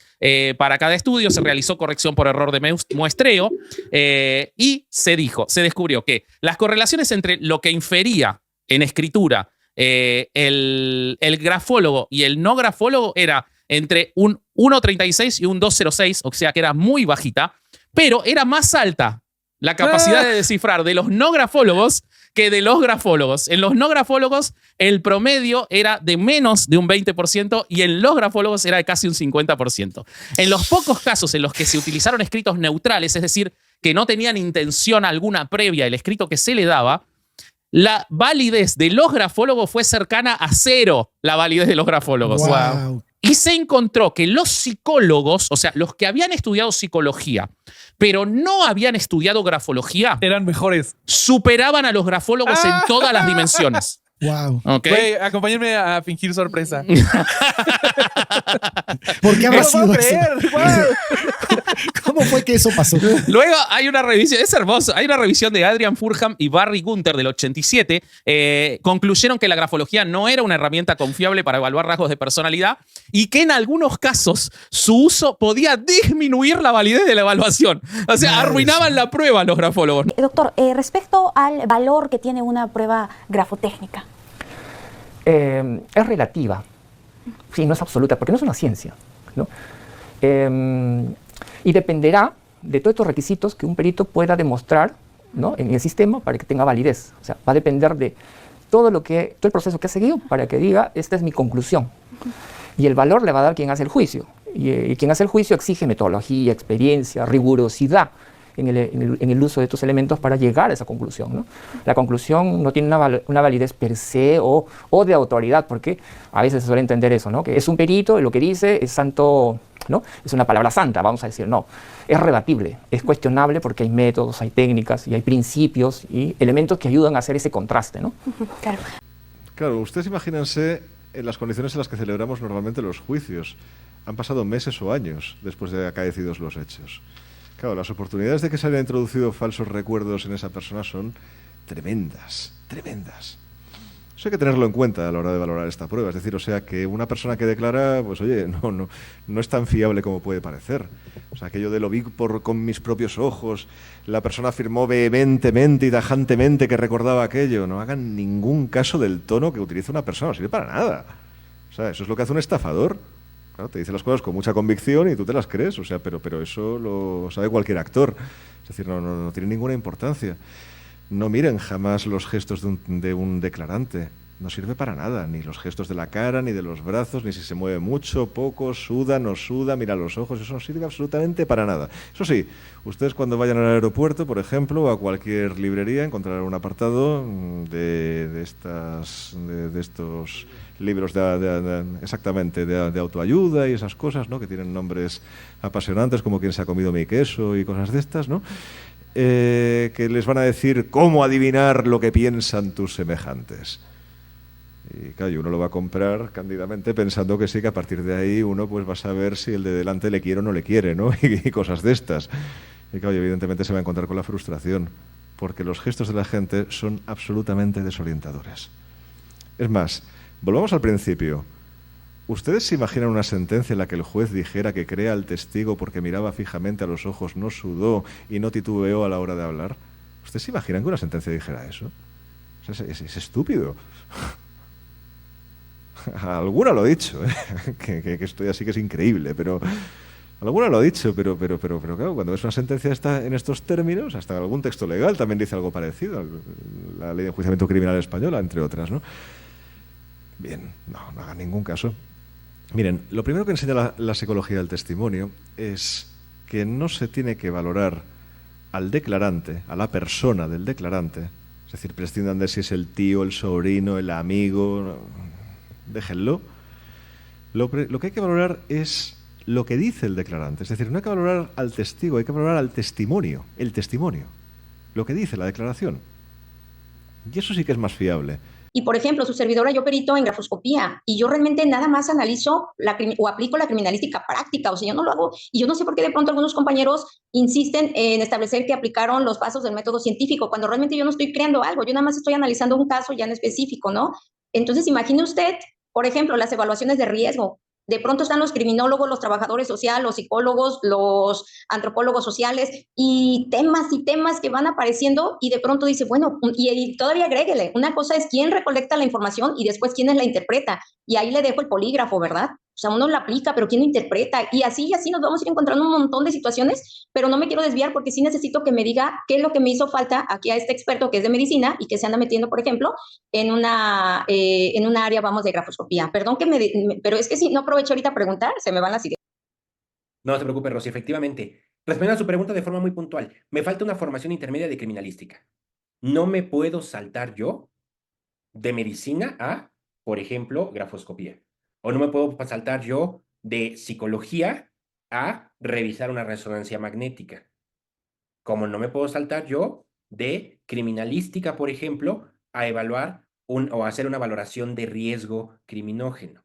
para cada estudio, se realizó corrección por error de muestreo y se descubrió que las correlaciones entre lo que infería en escritura el grafólogo y el no grafólogo era entre un 1.36 y un 2.06, o sea que era muy bajita, pero era más alta la capacidad de descifrar de los no grafólogos que de los grafólogos. En los no grafólogos el promedio era de menos de un 20% y en los grafólogos era de casi un 50%. En los pocos casos en los que se utilizaron escritos neutrales, es decir, que no tenían intención alguna previa el escrito que se le daba, la validez de los grafólogos fue cercana a cero, la validez de los grafólogos. Wow. Y se encontró que los psicólogos, o sea, los que habían estudiado psicología, pero no habían estudiado grafología, eran mejores. Superaban a los grafólogos en todas las dimensiones. Wow. Okay. Güey, acompáñenme a fingir sorpresa. ¿Por qué habrá sido eso? ¿Cómo fue que eso pasó? Luego hay una revisión, es hermoso, hay una revisión de Adrian Furham y Barry Gunther del 87. Concluyeron que la grafología no era una herramienta confiable para evaluar rasgos de personalidad y que en algunos casos su uso podía disminuir la validez de la evaluación. O sea, arruinaban la prueba los grafólogos. Doctor, respecto al valor que tiene una prueba grafotécnica. Es relativa. Sí, no es absoluta, porque no es una ciencia, ¿no? Y dependerá de todos estos requisitos que un perito pueda demostrar, ¿no?, en el sistema para que tenga validez. O sea, va a depender de todo el proceso que ha seguido para que diga, esta es mi conclusión. Y el valor le va a dar quien hace el juicio. Y quien hace el juicio exige metodología, experiencia, rigurosidad en el uso de estos elementos para llegar a esa conclusión, ¿no? La conclusión no tiene una validez per se o de autoridad, porque a veces se suele entender eso, ¿no? Que es un perito y lo que dice es santo, ¿no? Es una palabra santa, vamos a decir. No, es rebatible, es cuestionable porque hay métodos, hay técnicas y hay principios y elementos que ayudan a hacer ese contraste, ¿no? Claro, ustedes imagínense en las condiciones en las que celebramos normalmente los juicios. Han pasado meses o años después de acaecidos los hechos. Claro, las oportunidades de que se hayan introducido falsos recuerdos en esa persona son tremendas, tremendas. Eso hay que tenerlo en cuenta a la hora de valorar esta prueba. Es decir, o sea, que una persona que declara, pues oye, no es tan fiable como puede parecer. O sea, aquello de lo vi con mis propios ojos, la persona afirmó vehementemente y tajantemente que recordaba aquello. No hagan ningún caso del tono que utiliza una persona, no sirve para nada. O sea, eso es lo que hace un estafador. Claro, te dice las cosas con mucha convicción y tú te las crees, o sea, pero eso lo sabe cualquier actor. Es decir, no tiene ninguna importancia. No miren jamás los gestos de un declarante. No sirve para nada, ni los gestos de la cara, ni de los brazos, ni si se mueve mucho, poco, suda, no suda, mira los ojos, eso no sirve absolutamente para nada. Eso sí, ustedes cuando vayan al aeropuerto, por ejemplo, o a cualquier librería, encontrarán un apartado de estos libros exactamente de autoayuda y esas cosas, ¿no? Que tienen nombres apasionantes como Quién se ha comido mi queso y cosas de estas, ¿no? Que les van a decir cómo adivinar lo que piensan tus semejantes. Y claro, y uno lo va a comprar cándidamente pensando que sí, que a partir de ahí uno pues va a saber si el de delante le quiere o no le quiere, ¿no? Y cosas de estas. Y claro, y evidentemente se va a encontrar con la frustración, porque los gestos de la gente son absolutamente desorientadores. Es más, volvamos al principio. ¿Ustedes se imaginan una sentencia en la que el juez dijera que crea al testigo porque miraba fijamente a los ojos, no sudó y no titubeó a la hora de hablar? ¿Ustedes se imaginan que una sentencia dijera eso? Es estúpido. Alguna lo ha dicho, ¿eh? que estoy así que es increíble, pero alguna lo ha dicho, pero claro, cuando ves una sentencia en estos términos, hasta algún texto legal también dice algo parecido, la ley de enjuiciamiento criminal española, entre otras, ¿no? Bien, no hagan ningún caso. Miren, lo primero que enseña la psicología del testimonio es que no se tiene que valorar al declarante, a la persona del declarante, es decir, prescindan de si es el tío, el sobrino, el amigo, déjenlo. Lo que hay que valorar es lo que dice el declarante, es decir, no hay que valorar al testigo, hay que valorar al testimonio, el testimonio, lo que dice la declaración. Y eso sí que es más fiable. Y, por ejemplo, su servidora, yo perito en grafoscopía y yo realmente nada más analizo o aplico la criminalística práctica, o sea, yo no lo hago y yo no sé por qué de pronto algunos compañeros insisten en establecer que aplicaron los pasos del método científico, cuando realmente yo no estoy creando algo, yo nada más estoy analizando un caso ya en específico, ¿no? Entonces, imagine usted, por ejemplo, las evaluaciones de riesgo. De pronto están los criminólogos, los trabajadores sociales, los psicólogos, los antropólogos sociales y temas que van apareciendo y de pronto dice, bueno, y todavía agréguele, una cosa es quién recolecta la información y después quién la interpreta. Y ahí le dejo el polígrafo, ¿verdad? O sea, uno la aplica, pero quién lo interpreta. Y así nos vamos a ir encontrando un montón de situaciones, pero no me quiero desviar porque sí necesito que me diga qué es lo que me hizo falta aquí a este experto que es de medicina y que se anda metiendo, por ejemplo, en una área, vamos, de grafoscopía. Perdón pero es que si no aprovecho ahorita a preguntar, se me van las ideas. No se preocupe, Rosy, efectivamente. Respondiendo a su pregunta de forma muy puntual, me falta una formación intermedia de criminalística. No me puedo saltar yo de medicina a, por ejemplo, grafoscopía. O no me puedo saltar yo de psicología a revisar una resonancia magnética. Como no me puedo saltar yo de criminalística, por ejemplo, a evaluar o hacer una valoración de riesgo criminógeno.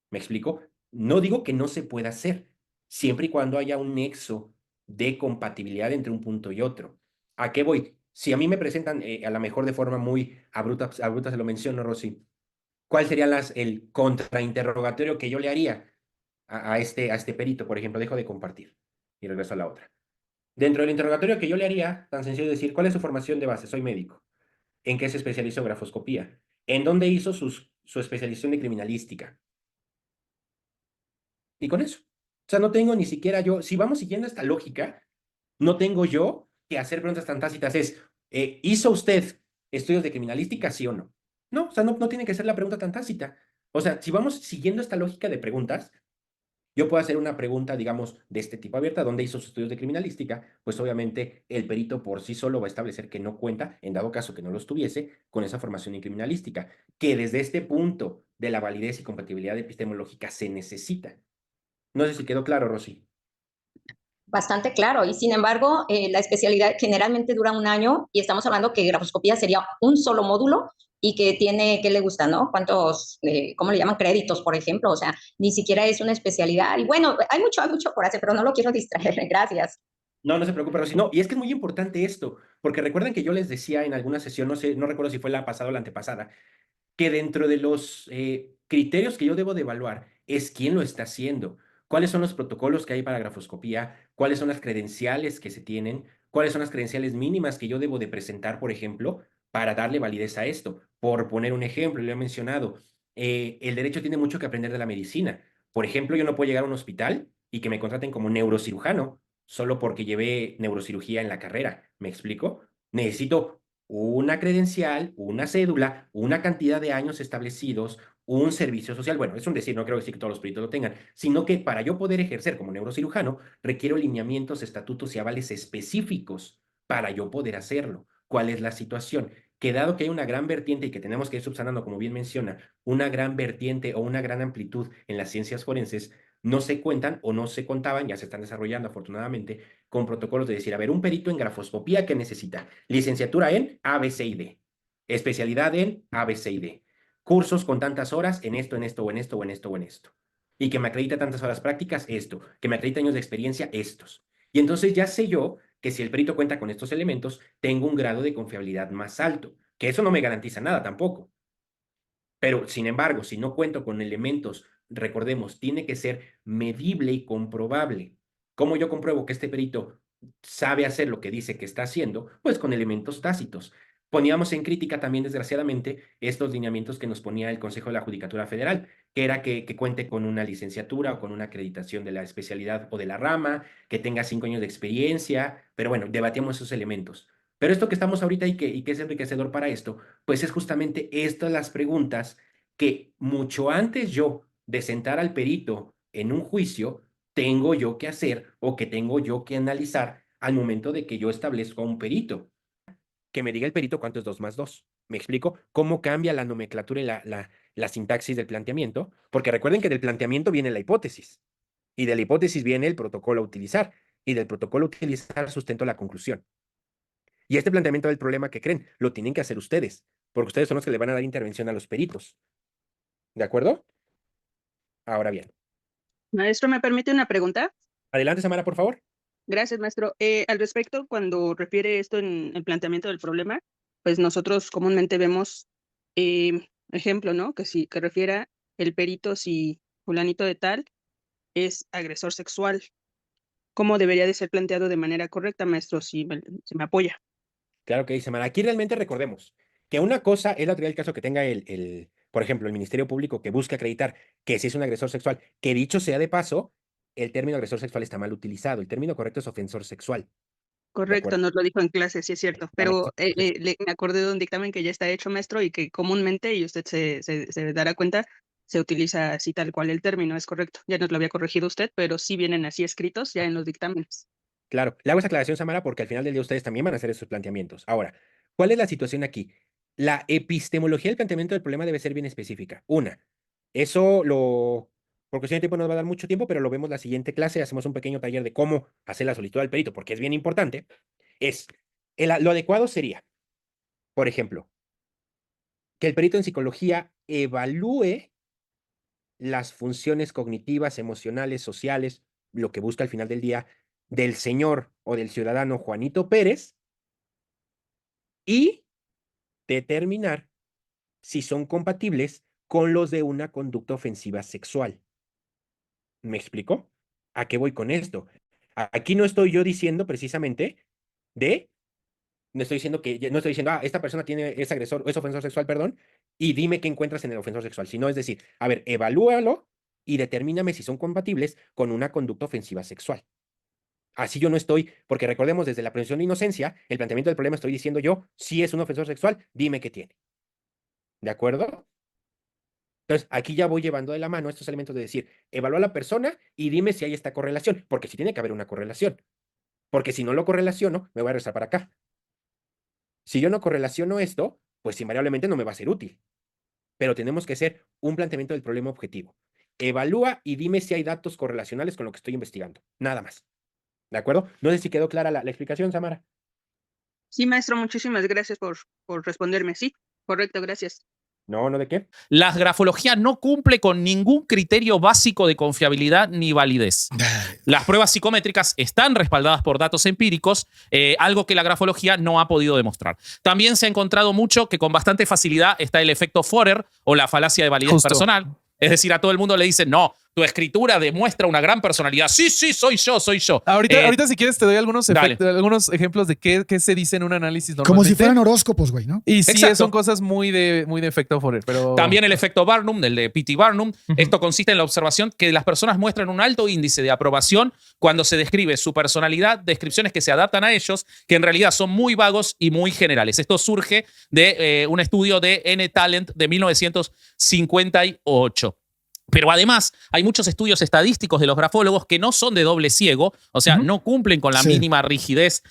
¿Me explico? No digo que no se pueda hacer, siempre y cuando haya un nexo de compatibilidad entre un punto y otro. ¿A qué voy? Si a mí me presentan, a lo mejor de forma muy abrupta se lo menciono, Rosy, ¿cuál sería el contrainterrogatorio que yo le haría a este perito? Por ejemplo, dejo de compartir y regreso a la otra. Dentro del interrogatorio que yo le haría, tan sencillo decir, ¿cuál es su formación de base? Soy médico. ¿En qué se especializó? Grafoscopía. ¿En dónde hizo su especialización de criminalística? Y con eso. O sea, no tengo ni siquiera yo, si vamos siguiendo esta lógica, no tengo yo que hacer preguntas tan tácitas. ¿Hizo usted estudios de criminalística, sí o no? No, o sea, no tiene que ser la pregunta tan tácita. O sea, si vamos siguiendo esta lógica de preguntas, yo puedo hacer una pregunta, digamos, de este tipo abierta, ¿dónde hizo sus estudios de criminalística? Pues obviamente el perito por sí solo va a establecer que no cuenta, en dado caso que no los tuviese, con esa formación en criminalística, que desde este punto de la validez y compatibilidad epistemológica se necesita. No sé si quedó claro, Rosy. Bastante claro, y sin embargo, la especialidad generalmente dura un año y estamos hablando que grafoscopía sería un solo módulo y que tiene, ¿qué le gusta, no? ¿Cuántos, cómo le llaman, créditos, por ejemplo? O sea, ni siquiera es una especialidad. Y bueno, hay mucho por hacer, pero no lo quiero distraer. Gracias. No se preocupe, Rosy. No, y es que es muy importante esto, porque recuerden que yo les decía en alguna sesión, no recuerdo si fue la pasada o la antepasada, que dentro de los criterios que yo debo de evaluar es quién lo está haciendo. ¿Cuáles son los protocolos que hay para grafoscopía? ¿Cuáles son las credenciales que se tienen? ¿Cuáles son las credenciales mínimas que yo debo de presentar, por ejemplo, para darle validez a esto? Por poner un ejemplo, lo he mencionado, el derecho tiene mucho que aprender de la medicina. Por ejemplo, yo no puedo llegar a un hospital y que me contraten como neurocirujano solo porque llevé neurocirugía en la carrera. ¿Me explico? Necesito una credencial, una cédula, una cantidad de años establecidos, un servicio social. Bueno, es un decir, no creo decir que todos los peritos lo tengan, sino que para yo poder ejercer como neurocirujano, requiero lineamientos, estatutos y avales específicos para yo poder hacerlo. ¿Cuál es la situación? Que dado que hay una gran vertiente y que tenemos que ir subsanando, como bien menciona, una gran vertiente o una gran amplitud en las ciencias forenses, no se cuentan o no se contaban, ya se están desarrollando afortunadamente, con protocolos de decir, a ver, un perito en grafoscopía que necesita licenciatura en A, B, C y D, especialidad en A, B, C y D, cursos con tantas horas en esto, en esto, o en esto, o en esto, o en esto, y que me acredita tantas horas prácticas, esto, que me acredita años de experiencia, estos. Y entonces ya sé yo que si el perito cuenta con estos elementos, tengo un grado de confiabilidad más alto, que eso no me garantiza nada tampoco. Pero, sin embargo, si no cuento con elementos, recordemos, tiene que ser medible y comprobable. ¿Cómo yo compruebo que este perito sabe hacer lo que dice que está haciendo? Pues con elementos tácitos. Poníamos en crítica también, desgraciadamente, estos lineamientos que nos ponía el Consejo de la Judicatura Federal, que era que cuente con una licenciatura o con una acreditación de la especialidad o de la rama, que tenga 5 años de experiencia, pero bueno, debatíamos esos elementos. Pero esto que estamos ahorita y que es enriquecedor para esto, pues es justamente estas las preguntas que mucho antes yo de sentar al perito en un juicio, tengo yo que hacer o que tengo yo que analizar al momento de que yo establezco a un perito. Que me diga el perito cuánto es 2 más 2. ¿Me explico? ¿Cómo cambia la nomenclatura y la sintaxis del planteamiento? Porque recuerden que del planteamiento viene la hipótesis. Y de la hipótesis viene el protocolo a utilizar. Y del protocolo a utilizar sustento la conclusión. Y este planteamiento del problema que creen, lo tienen que hacer ustedes. Porque ustedes son los que le van a dar intervención a los peritos. ¿De acuerdo? Ahora bien. Maestro, ¿me permite una pregunta? Adelante, Samara, por favor. Gracias, maestro. Al respecto, cuando refiere esto en el planteamiento del problema, pues nosotros comúnmente vemos ejemplo, ¿no? Que refiera el perito si fulanito de tal es agresor sexual. ¿Cómo debería de ser planteado de manera correcta, maestro, si me apoya? Claro que sí, Samara. Aquí realmente recordemos que una cosa es la teoría del caso que tenga por ejemplo, el Ministerio Público que busca acreditar que si es un agresor sexual, que dicho sea de paso, el término agresor sexual está mal utilizado. El término correcto es ofensor sexual. Correcto, nos lo dijo en clase, sí es cierto. Pero me acordé de un dictamen que ya está hecho, maestro, y que comúnmente, y usted se dará cuenta, se utiliza así tal cual el término, es correcto. Ya nos lo había corregido usted, pero sí vienen así escritos ya en los dictámenes. Claro, le hago esa aclaración, Samara, porque al final del día ustedes también van a hacer esos planteamientos. Ahora, ¿cuál es la situación aquí? La epistemología del planteamiento del problema debe ser bien específica. Una, por cuestión de tiempo nos va a dar mucho tiempo, pero lo vemos la siguiente clase, hacemos un pequeño taller de cómo hacer la solicitud al perito, porque es bien importante. Lo adecuado sería, por ejemplo, que el perito en psicología evalúe las funciones cognitivas, emocionales, sociales, lo que busca al final del día, del señor o del ciudadano Juanito Pérez, y determinar si son compatibles con los de una conducta ofensiva sexual. ¿Me explico? ¿A qué voy con esto? Aquí no estoy yo diciendo precisamente no estoy diciendo esta persona es agresor, es ofensor sexual, perdón, y dime qué encuentras en el ofensor sexual. Sino es decir, a ver, evalúalo y determíname si son compatibles con una conducta ofensiva sexual. Así yo no estoy, porque recordemos, desde la presunción de inocencia, el planteamiento del problema estoy diciendo yo, si es un ofensor sexual, dime qué tiene. ¿De acuerdo? Entonces, aquí ya voy llevando de la mano estos elementos de decir, evalúa a la persona y dime si hay esta correlación, porque sí tiene que haber una correlación. Porque si no lo correlaciono, me voy a regresar para acá. Si yo no correlaciono esto, pues invariablemente no me va a ser útil. Pero tenemos que hacer un planteamiento del problema objetivo. Evalúa y dime si hay datos correlacionales con lo que estoy investigando. Nada más. ¿De acuerdo? No sé si quedó clara la explicación, Samara. Sí, maestro, muchísimas gracias por responderme. Sí, correcto, gracias. No, ¿de qué? La grafología no cumple con ningún criterio básico de confiabilidad ni validez. Las pruebas psicométricas están respaldadas por datos empíricos, algo que la grafología no ha podido demostrar. También se ha encontrado mucho que con bastante facilidad está el efecto Forer o la falacia de validez personal. Es decir, a todo el mundo le dicen, no, tu escritura demuestra una gran personalidad. Sí, soy yo. Ahorita si quieres te doy algunos ejemplos de qué se dice en un análisis normalmente. Como si fueran horóscopos, güey, ¿no? Y sí, son cosas muy de efecto Forer, pero... También el efecto Barnum, el de P.T. Barnum. Esto consiste en la observación que las personas muestran un alto índice de aprobación cuando se describe su personalidad, descripciones que se adaptan a ellos, que en realidad son muy vagos y muy generales. Esto surge de un estudio de N-Talent de 1958. Pero además hay muchos estudios estadísticos de los grafólogos que no son de doble ciego, o sea, no cumplen con la mínima rigidez.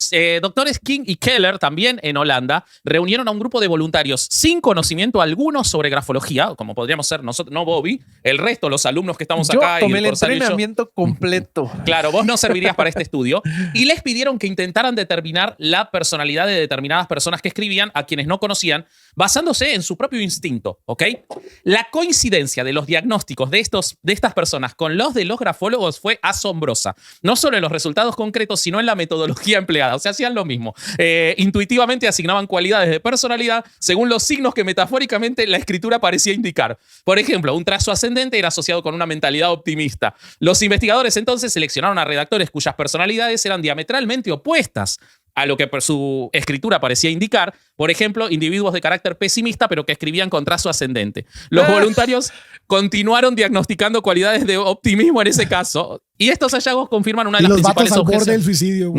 Doctores King y Keller, también en Holanda, reunieron a un grupo de voluntarios sin conocimiento alguno sobre grafología, como podríamos ser nosotros, no Bobby, el resto, los alumnos que estamos acá. Yo tomé el entrenamiento completo. Claro, vos no servirías para este estudio. Y les pidieron que intentaran determinar la personalidad de determinadas personas que escribían, a quienes no conocían, basándose en su propio instinto, ¿ok? La coincidencia de los diagnósticos de estas personas con los de los grafólogos fue asombrosa. No solo en los resultados concretos, sino en la metodología empleada. O sea, hacían lo mismo. Intuitivamente asignaban cualidades de personalidad según los signos que metafóricamente la escritura parecía indicar. Por ejemplo, un trazo ascendente era asociado con una mentalidad optimista. Los investigadores entonces seleccionaron a redactores cuyas personalidades eran diametralmente opuestas a lo que su escritura parecía indicar. Por ejemplo, individuos de carácter pesimista, pero que escribían con trazo ascendente. Los voluntarios continuaron diagnosticando cualidades de optimismo en ese caso. Y estos hallazgos confirman una de las principales objeciones. Del suicidio.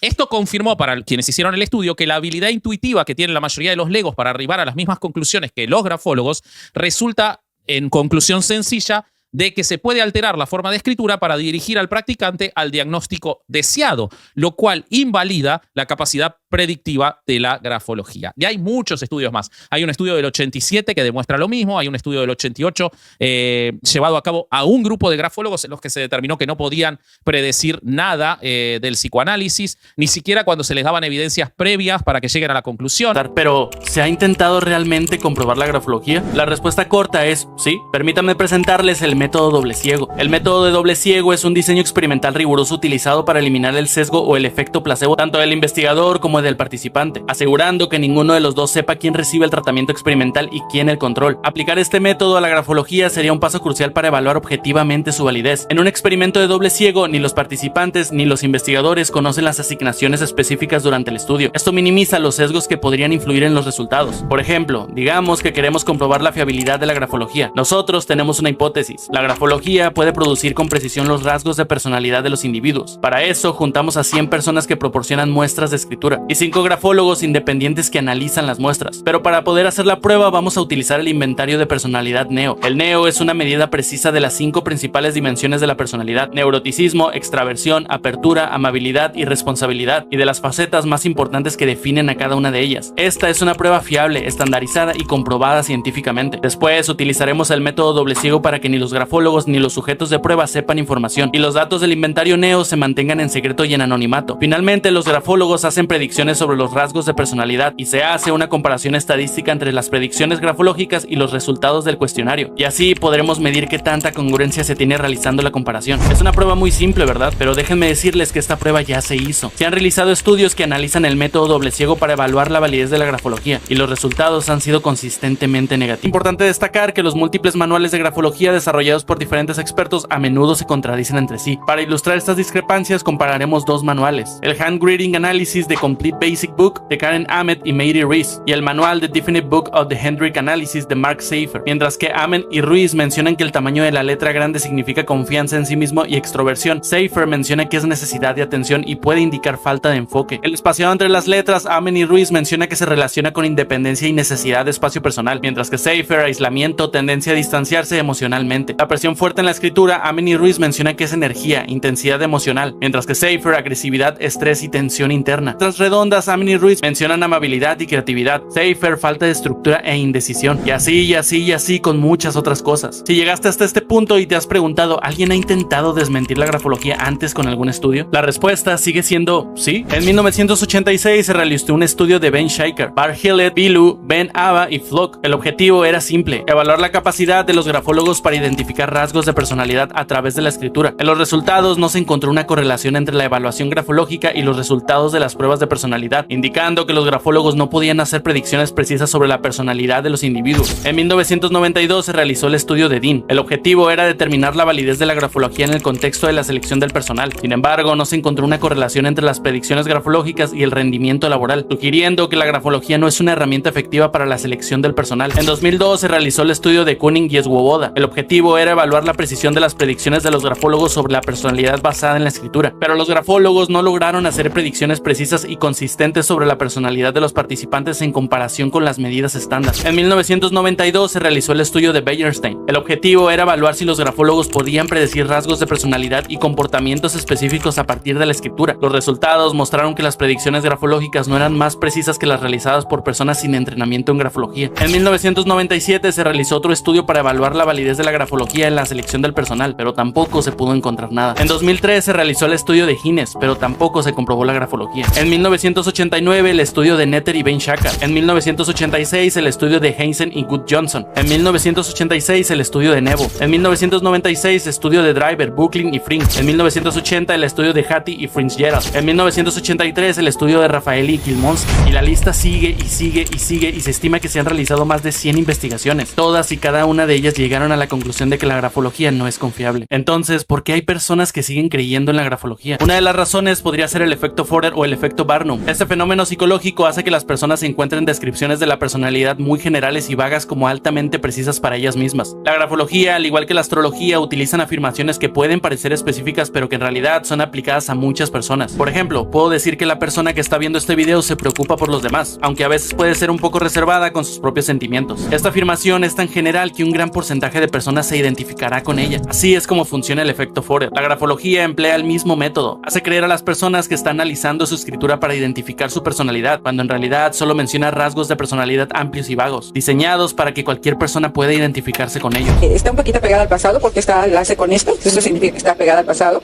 Esto confirmó para quienes hicieron el estudio que la habilidad intuitiva que tienen la mayoría de los legos para arribar a las mismas conclusiones que los grafólogos resulta, en conclusión sencilla, de que se puede alterar la forma de escritura para dirigir al practicante al diagnóstico deseado, lo cual invalida la capacidad predictiva de la grafología. Y hay muchos estudios más. Hay un estudio del 87 que demuestra lo mismo, hay un estudio del 88 llevado a cabo a un grupo de grafólogos en los que se determinó que no podían predecir nada del psicoanálisis, ni siquiera cuando se les daban evidencias previas para que lleguen a la conclusión. Pero, ¿se ha intentado realmente comprobar la grafología? La respuesta corta es sí. Permítanme presentarles el método doble ciego. El método de doble ciego es un diseño experimental riguroso utilizado para eliminar el sesgo o el efecto placebo tanto del investigador como del participante, asegurando que ninguno de los dos sepa quién recibe el tratamiento experimental y quién el control. Aplicar este método a la grafología sería un paso crucial para evaluar objetivamente su validez. En un experimento de doble ciego, ni los participantes ni los investigadores conocen las asignaciones específicas durante el estudio. Esto minimiza los sesgos que podrían influir en los resultados. Por ejemplo, digamos que queremos comprobar la fiabilidad de la grafología. Nosotros tenemos una hipótesis. La grafología puede producir con precisión los rasgos de personalidad de los individuos. Para eso, juntamos a 100 personas que proporcionan muestras de escritura y 5 grafólogos independientes que analizan las muestras. Pero para poder hacer la prueba vamos a utilizar el inventario de personalidad NEO. El NEO es una medida precisa de las 5 principales dimensiones de la personalidad: neuroticismo, extraversión, apertura, amabilidad y responsabilidad, y de las facetas más importantes que definen a cada una de ellas. Esta es una prueba fiable, estandarizada y comprobada científicamente. Después utilizaremos el método doble ciego para que ni los grafólogos ni los sujetos de prueba sepan información y los datos del inventario NEO se mantengan en secreto y en anonimato. Finalmente, los grafólogos hacen predicciones sobre los rasgos de personalidad y se hace una comparación estadística entre las predicciones grafológicas y los resultados del cuestionario, y así podremos medir qué tanta congruencia se tiene realizando la comparación. Es una prueba muy simple, ¿verdad? Pero déjenme decirles que esta prueba ya se hizo. Se han realizado estudios que analizan el método doble ciego para evaluar la validez de la grafología y los resultados han sido consistentemente negativos. Importante destacar que los múltiples manuales de grafología desarrollados por diferentes expertos a menudo se contradicen entre sí. Para ilustrar estas discrepancias compararemos 2 manuales: el Handwriting Analysis de Complete Basic Book de Karen Ahmed y Mary Rees y el manual The Definite Book of the Hendrick Analysis de Mark Seifer. Mientras que Ahmed y Rees mencionan que el tamaño de la letra grande significa confianza en sí mismo y extroversión, Seifer menciona que es necesidad de atención y puede indicar falta de enfoque. El espaciado entre las letras, Ahmed y Rees menciona que se relaciona con independencia y necesidad de espacio personal, mientras que Seifer, aislamiento, tendencia a distanciarse emocionalmente. La presión fuerte en la escritura, Ahmed y Rees menciona que es energía, intensidad emocional, mientras que Seifer, agresividad, estrés y tensión interna. Tras redondas, Ahmed y Rees mencionan amabilidad y creatividad, Seifer, falta de estructura e indecisión, y así con muchas otras cosas. Si llegaste hasta este punto y te has preguntado, ¿alguien ha intentado desmentir la grafología antes con algún estudio? La respuesta sigue siendo sí. En 1986 se realizó un estudio de Ben Shaker, Bart Hillett, Bilu, Ben Ava y Flock. El objetivo era simple: evaluar la capacidad de los grafólogos para identificar identificar rasgos de personalidad a través de la escritura. En los resultados no se encontró una correlación entre la evaluación grafológica y los resultados de las pruebas de personalidad, indicando que los grafólogos no podían hacer predicciones precisas sobre la personalidad de los individuos. En 1992 se realizó el estudio de Dean. El objetivo era determinar la validez de la grafología en el contexto de la selección del personal. Sin embargo, no se encontró una correlación entre las predicciones grafológicas y el rendimiento laboral, sugiriendo que la grafología no es una herramienta efectiva para la selección del personal. En 2002 se realizó el estudio de Kuning y Swoboda. El objetivo era evaluar la precisión de las predicciones de los grafólogos sobre la personalidad basada en la escritura, pero los grafólogos no lograron hacer predicciones precisas y consistentes sobre la personalidad de los participantes en comparación con las medidas estándar. En 1992 se realizó el estudio de Beierstein. El objetivo era evaluar si los grafólogos podían predecir rasgos de personalidad y comportamientos específicos a partir de la escritura. Los resultados mostraron que las predicciones grafológicas no eran más precisas que las realizadas por personas sin entrenamiento en grafología. En 1997 se realizó otro estudio para evaluar la validez de la grafología en la selección del personal, pero tampoco se pudo encontrar nada. En 2003 se realizó el estudio de Hines, pero tampoco se comprobó la grafología. En 1989 el estudio de Netter y Ben Shaka. En 1986 el estudio de Heinzen y Good Johnson. En 1986 el estudio de Nebo. En 1996 estudio de Driver, Bucklin y Frink. En 1980 el estudio de Hattie y Fitzgerald. En 1983 el estudio de Raffaelli y Kilmonsky. Y la lista sigue y sigue y sigue, y se estima que se han realizado más de 100 investigaciones. Todas y cada una de ellas llegaron a la conclusión de que la grafología no es confiable. Entonces, ¿por qué hay personas que siguen creyendo en la grafología? Una de las razones podría ser el efecto Forer o el efecto Barnum. Este fenómeno psicológico hace que las personas encuentren descripciones de la personalidad muy generales y vagas como altamente precisas para ellas mismas. La grafología, al igual que la astrología, utilizan afirmaciones que pueden parecer específicas pero que en realidad son aplicadas a muchas personas. Por ejemplo, puedo decir que la persona que está viendo este video se preocupa por los demás, aunque a veces puede ser un poco reservada con sus propios sentimientos. Esta afirmación es tan general que un gran porcentaje de personas se identificará con ella. Así es como funciona el efecto Forer. La grafología emplea el mismo método. Hace creer a las personas que están analizando su escritura para identificar su personalidad, cuando en realidad solo menciona rasgos de personalidad amplios y vagos, diseñados para que cualquier persona pueda identificarse con ellos. Está un poquito pegada al pasado porque está enlace con esto, eso significa que está pegada al pasado.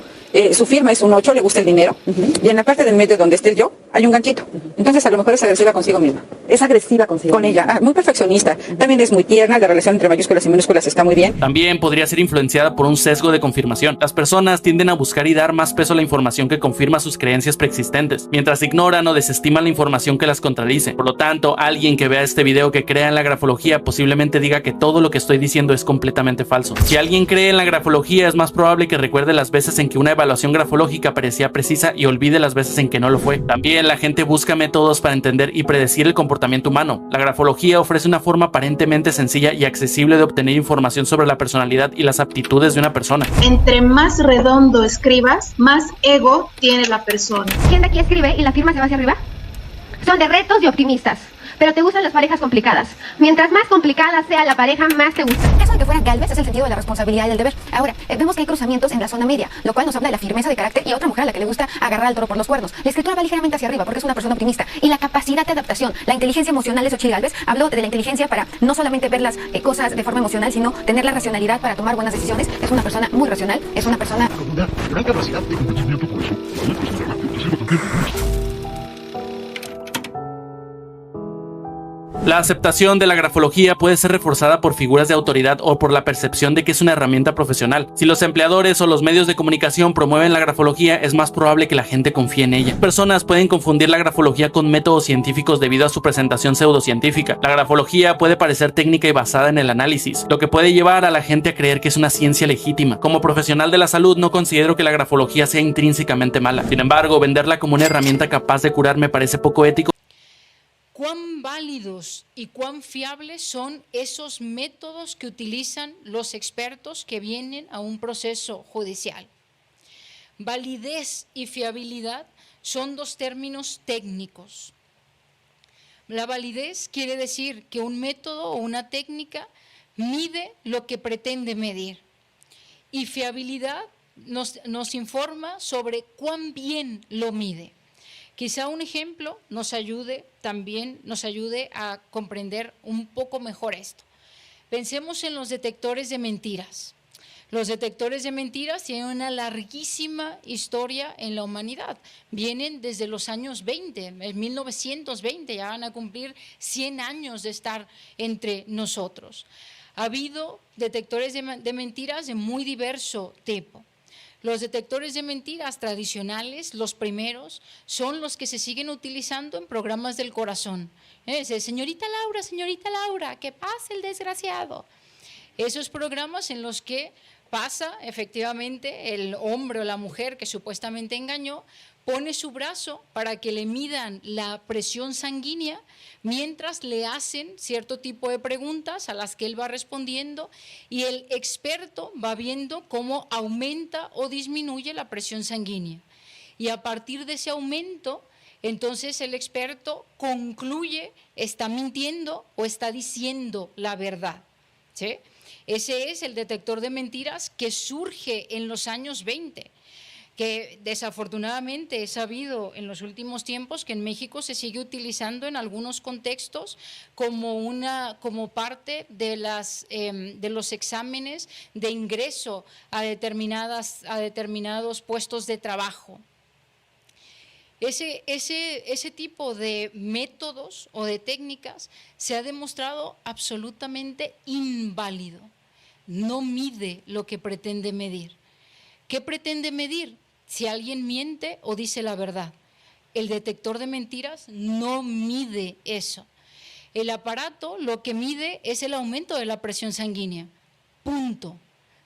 Su firma es un 8, le gusta el dinero, y en la parte del medio donde esté el yo, hay un ganchito. Entonces a lo mejor es agresiva consigo misma. Es agresiva consigo con ella, muy perfeccionista. También es muy tierna, la relación entre mayúsculas y minúsculas está muy bien. También podría ser influenciada por un sesgo de confirmación. Las personas tienden a buscar y dar más peso a la información que confirma sus creencias preexistentes, mientras ignoran o desestiman la información que las contradice. Por lo tanto, alguien que vea este video que crea en la grafología posiblemente diga que todo lo que estoy diciendo es completamente falso. Si alguien cree en la grafología, es más probable que recuerde las veces en que una evaluación grafológica parecía precisa y olvide las veces en que no lo fue. También la gente busca métodos para entender y predecir el comportamiento humano. La grafología ofrece una forma aparentemente sencilla y accesible de obtener información sobre la personalidad y las aptitudes de una persona. Entre más redondo escribas, más ego tiene la persona. ¿Quién de aquí escribe y la firma se va hacia arriba? Son de retos y optimistas. Pero te gustan las parejas complicadas. Mientras más complicada sea la pareja, más te gusta. En caso de que fuera Galvez, es el sentido de la responsabilidad y del deber. Ahora, vemos que hay cruzamientos en la zona media, lo cual nos habla de la firmeza de carácter y a otra mujer a la que le gusta agarrar al toro por los cuernos. La escritura va ligeramente hacia arriba porque es una persona optimista. Y la capacidad de adaptación, la inteligencia emocional de Xochitl Gálvez, habló de la inteligencia para no solamente ver las cosas de forma emocional, sino tener la racionalidad para tomar buenas decisiones. Es una persona muy racional, es una persona con una gran capacidad de convencimiento, por eso puede considerarla también. La aceptación de la grafología puede ser reforzada por figuras de autoridad o por la percepción de que es una herramienta profesional. Si los empleadores o los medios de comunicación promueven la grafología, es más probable que la gente confíe en ella. Personas pueden confundir la grafología con métodos científicos debido a su presentación pseudocientífica. La grafología puede parecer técnica y basada en el análisis, lo que puede llevar a la gente a creer que es una ciencia legítima. Como profesional de la salud, no considero que la grafología sea intrínsecamente mala. Sin embargo, venderla como una herramienta capaz de curar me parece poco ético. ¿Cuán válidos y cuán fiables son esos métodos que utilizan los expertos que vienen a un proceso judicial? Validez y fiabilidad son dos términos técnicos. La validez quiere decir que un método o una técnica mide lo que pretende medir. Y fiabilidad nos informa sobre cuán bien lo mide. Quizá un ejemplo nos ayude a comprender un poco mejor esto. Pensemos en los detectores de mentiras. Los detectores de mentiras tienen una larguísima historia en la humanidad. Vienen desde los años 20, en 1920, ya van a cumplir 100 años de estar entre nosotros. Ha habido detectores de mentiras de muy diverso tipo. Los detectores de mentiras tradicionales, los primeros, son los que se siguen utilizando en programas del corazón. Señorita Laura, que pase el desgraciado. Esos programas en los que pasa efectivamente el hombre o la mujer que supuestamente engañó, pone su brazo para que le midan la presión sanguínea mientras le hacen cierto tipo de preguntas a las que él va respondiendo y el experto va viendo cómo aumenta o disminuye la presión sanguínea. Y a partir de ese aumento, entonces el experto concluye, está mintiendo o está diciendo la verdad, ¿sí? Ese es el detector de mentiras que surge en los años 20, que desafortunadamente he sabido en los últimos tiempos que en México se sigue utilizando en algunos contextos como parte de los exámenes de ingreso a determinados puestos de trabajo. Ese tipo de métodos o de técnicas se ha demostrado absolutamente inválido. No mide lo que pretende medir. ¿Qué pretende medir? Si alguien miente o dice la verdad. El detector de mentiras no mide eso. El aparato lo que mide es el aumento de la presión sanguínea. Punto.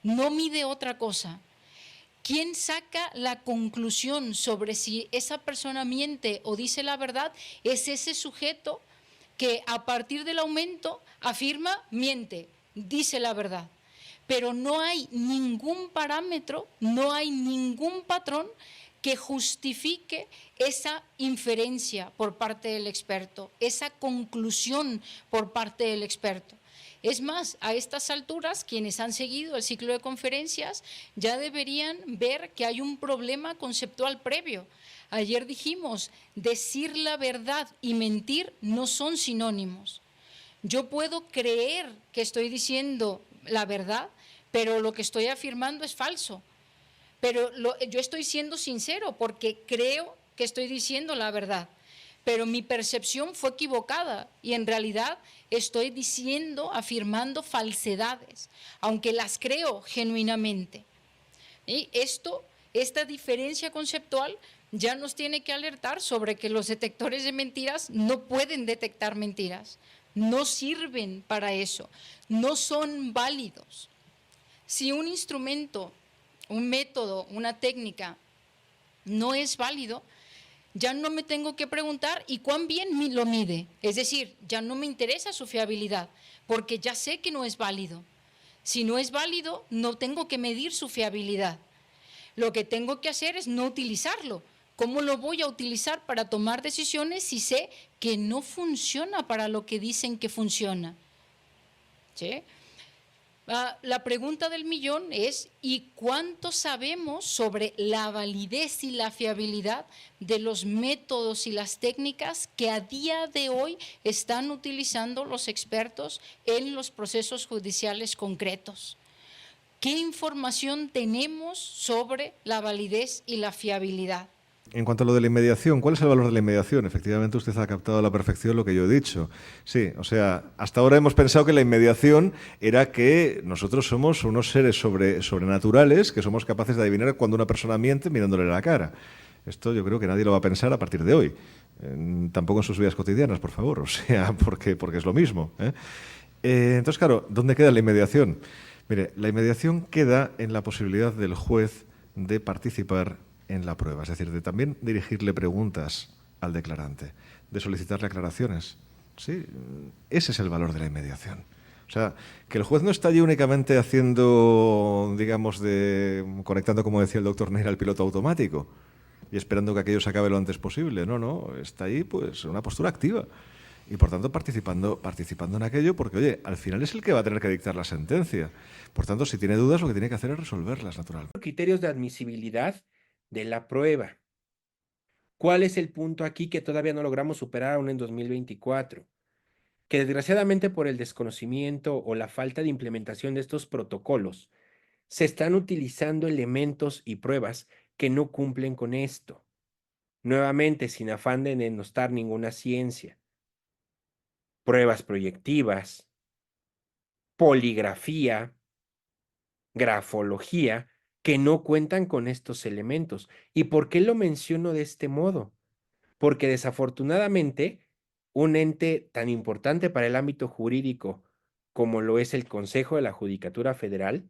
No mide otra cosa. ¿Quién saca la conclusión sobre si esa persona miente o dice la verdad? Es ese sujeto que a partir del aumento afirma, miente, dice la verdad. Pero no hay ningún parámetro, no hay ningún patrón que justifique esa inferencia por parte del experto, esa conclusión por parte del experto. Es más, a estas alturas, quienes han seguido el ciclo de conferencias ya deberían ver que hay un problema conceptual previo. Ayer dijimos, decir la verdad y mentir no son sinónimos. Yo puedo creer que estoy diciendo la verdad, pero lo que estoy afirmando es falso. Pero yo estoy siendo sincero porque creo que estoy diciendo la verdad. Pero mi percepción fue equivocada y en realidad estoy afirmando falsedades, aunque las creo genuinamente. Y esta diferencia conceptual ya nos tiene que alertar sobre que los detectores de mentiras no pueden detectar mentiras, no sirven para eso, no son válidos. Si un instrumento, un método, una técnica no es válido, ya no me tengo que preguntar ¿y cuán bien lo mide? Es decir, ya no me interesa su fiabilidad, porque ya sé que no es válido. Si no es válido, no tengo que medir su fiabilidad. Lo que tengo que hacer es no utilizarlo. ¿Cómo lo voy a utilizar para tomar decisiones si sé que no funciona para lo que dicen que funciona? ¿Sí? La pregunta del millón es, ¿y cuánto sabemos sobre la validez y la fiabilidad de los métodos y las técnicas que a día de hoy están utilizando los expertos en los procesos judiciales concretos? ¿Qué información tenemos sobre la validez y la fiabilidad? En cuanto a lo de la inmediación, ¿cuál es el valor de la inmediación? Efectivamente, usted ha captado a la perfección lo que yo he dicho. Sí, o sea, hasta ahora hemos pensado que la inmediación era que nosotros somos unos seres sobrenaturales que somos capaces de adivinar cuando una persona miente mirándole la cara. Esto yo creo que nadie lo va a pensar a partir de hoy. Tampoco en sus vidas cotidianas, por favor. O sea, porque es lo mismo. Entonces, claro, ¿dónde queda la inmediación? Mire, la inmediación queda en la posibilidad del juez de participar en la prueba, es decir, de también dirigirle preguntas al declarante, de solicitarle aclaraciones. Sí, ese es el valor de la inmediación. O sea, que el juez no está allí únicamente haciendo, digamos, conectando, como decía el doctor Neira, al piloto automático y esperando que aquello se acabe lo antes posible. No, está ahí pues en una postura activa y por tanto participando en aquello porque, oye, al final es el que va a tener que dictar la sentencia. Por tanto, si tiene dudas, lo que tiene que hacer es resolverlas, naturalmente. Criterios de admisibilidad de la prueba. ¿Cuál es el punto aquí que todavía no logramos superar aún en 2024? Que desgraciadamente por el desconocimiento o la falta de implementación de estos protocolos, se están utilizando elementos y pruebas que no cumplen con esto. Nuevamente, sin afán de denostar ninguna ciencia. Pruebas proyectivas, poligrafía, grafología, que no cuentan con estos elementos. ¿Y por qué lo menciono de este modo? Porque desafortunadamente un ente tan importante para el ámbito jurídico como lo es el Consejo de la Judicatura Federal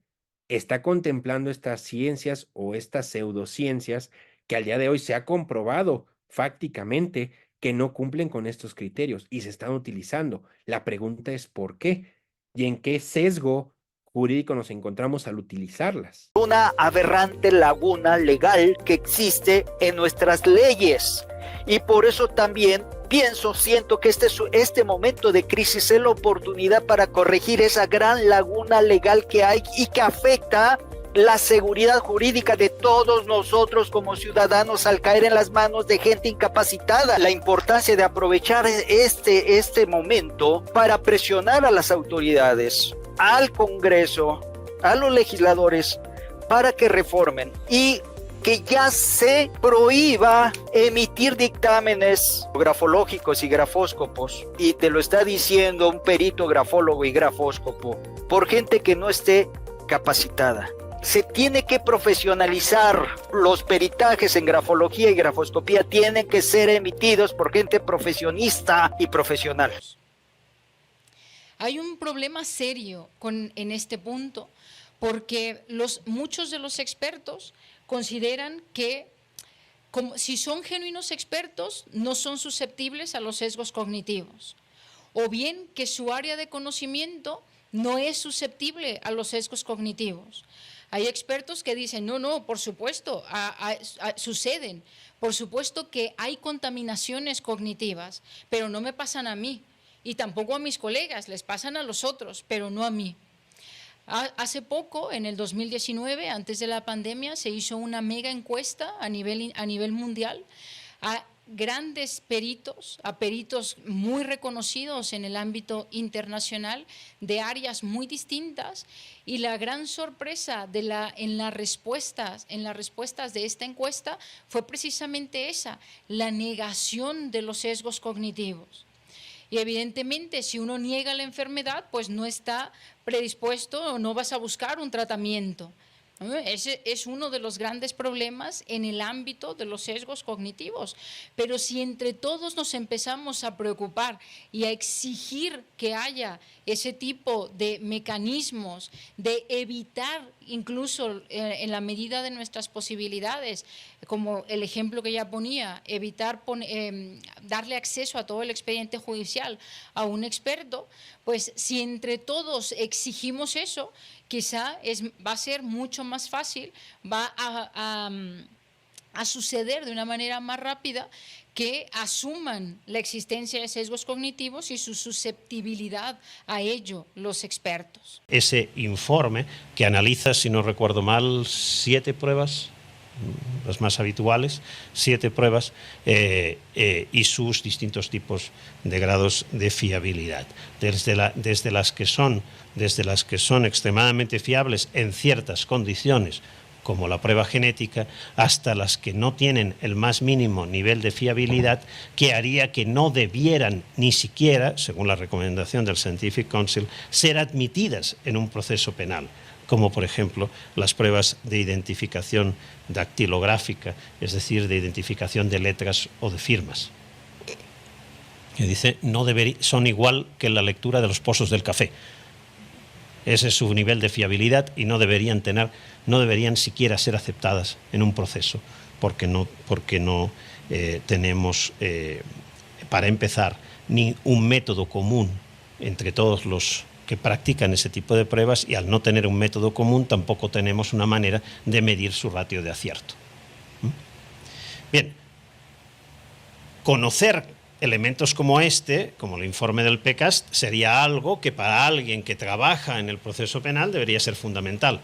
está contemplando estas ciencias o estas pseudociencias que al día de hoy se ha comprobado fácticamente que no cumplen con estos criterios y se están utilizando. La pregunta es ¿por qué? ¿Y en qué sesgo jurídico nos encontramos al utilizarlas? Una aberrante laguna legal que existe en nuestras leyes. Y por eso también siento que este momento de crisis es la oportunidad para corregir esa gran laguna legal que hay y que afecta la seguridad jurídica de todos nosotros como ciudadanos al caer en las manos de gente incapacitada. La importancia de aprovechar este momento para presionar a las autoridades, al Congreso, a los legisladores, para que reformen y que ya se prohíba emitir dictámenes grafológicos y grafóscopos, y te lo está diciendo un perito grafólogo y grafóscopo, por gente que no esté capacitada. Se tiene que profesionalizar los peritajes en grafología y grafoscopía, tienen que ser emitidos por gente profesionista y profesional. Hay un problema serio en este punto, porque muchos de los expertos consideran que si son genuinos expertos no son susceptibles a los sesgos cognitivos, o bien que su área de conocimiento no es susceptible a los sesgos cognitivos. Hay expertos que dicen, no, por supuesto, suceden, por supuesto que hay contaminaciones cognitivas, pero no me pasan a mí, y tampoco a mis colegas, les pasan a los otros, pero no a mí. Hace poco, en el 2019, antes de la pandemia, se hizo una mega encuesta a nivel mundial a grandes peritos, a peritos muy reconocidos en el ámbito internacional de áreas muy distintas, y la gran sorpresa en las respuestas de esta encuesta fue precisamente esa, la negación de los sesgos cognitivos. Y evidentemente, si uno niega la enfermedad, pues no está predispuesto o no vas a buscar un tratamiento. Ese es uno de los grandes problemas en el ámbito de los sesgos cognitivos. Pero si entre todos nos empezamos a preocupar y a exigir que haya ese tipo de mecanismos de evitar, incluso en la medida de nuestras posibilidades, como el ejemplo que ya ponía, evitar darle acceso a todo el expediente judicial a un experto, pues si entre todos exigimos eso, quizá va a ser mucho más fácil, va a suceder de una manera más rápida que asuman la existencia de sesgos cognitivos y su susceptibilidad a ello los expertos. Ese informe que analiza, si no recuerdo mal, 7 pruebas, las más habituales, 7 pruebas y sus distintos tipos de grados de fiabilidad, desde las que son extremadamente fiables en ciertas condiciones, como la prueba genética, hasta las que no tienen el más mínimo nivel de fiabilidad, que haría que no debieran ni siquiera, según la recomendación del Scientific Council, ser admitidas en un proceso penal, como por ejemplo las pruebas de identificación dactilográfica, es decir, de identificación de letras o de firmas, que dice son igual que la lectura de los pozos del café. Ese es su nivel de fiabilidad y no deberían siquiera ser aceptadas en un proceso, porque no tenemos, para empezar, ni un método común entre todos los que practican ese tipo de pruebas, y al no tener un método común tampoco tenemos una manera de medir su ratio de acierto. Bien, conocer elementos como este, como el informe del PCAST, sería algo que para alguien que trabaja en el proceso penal debería ser fundamental.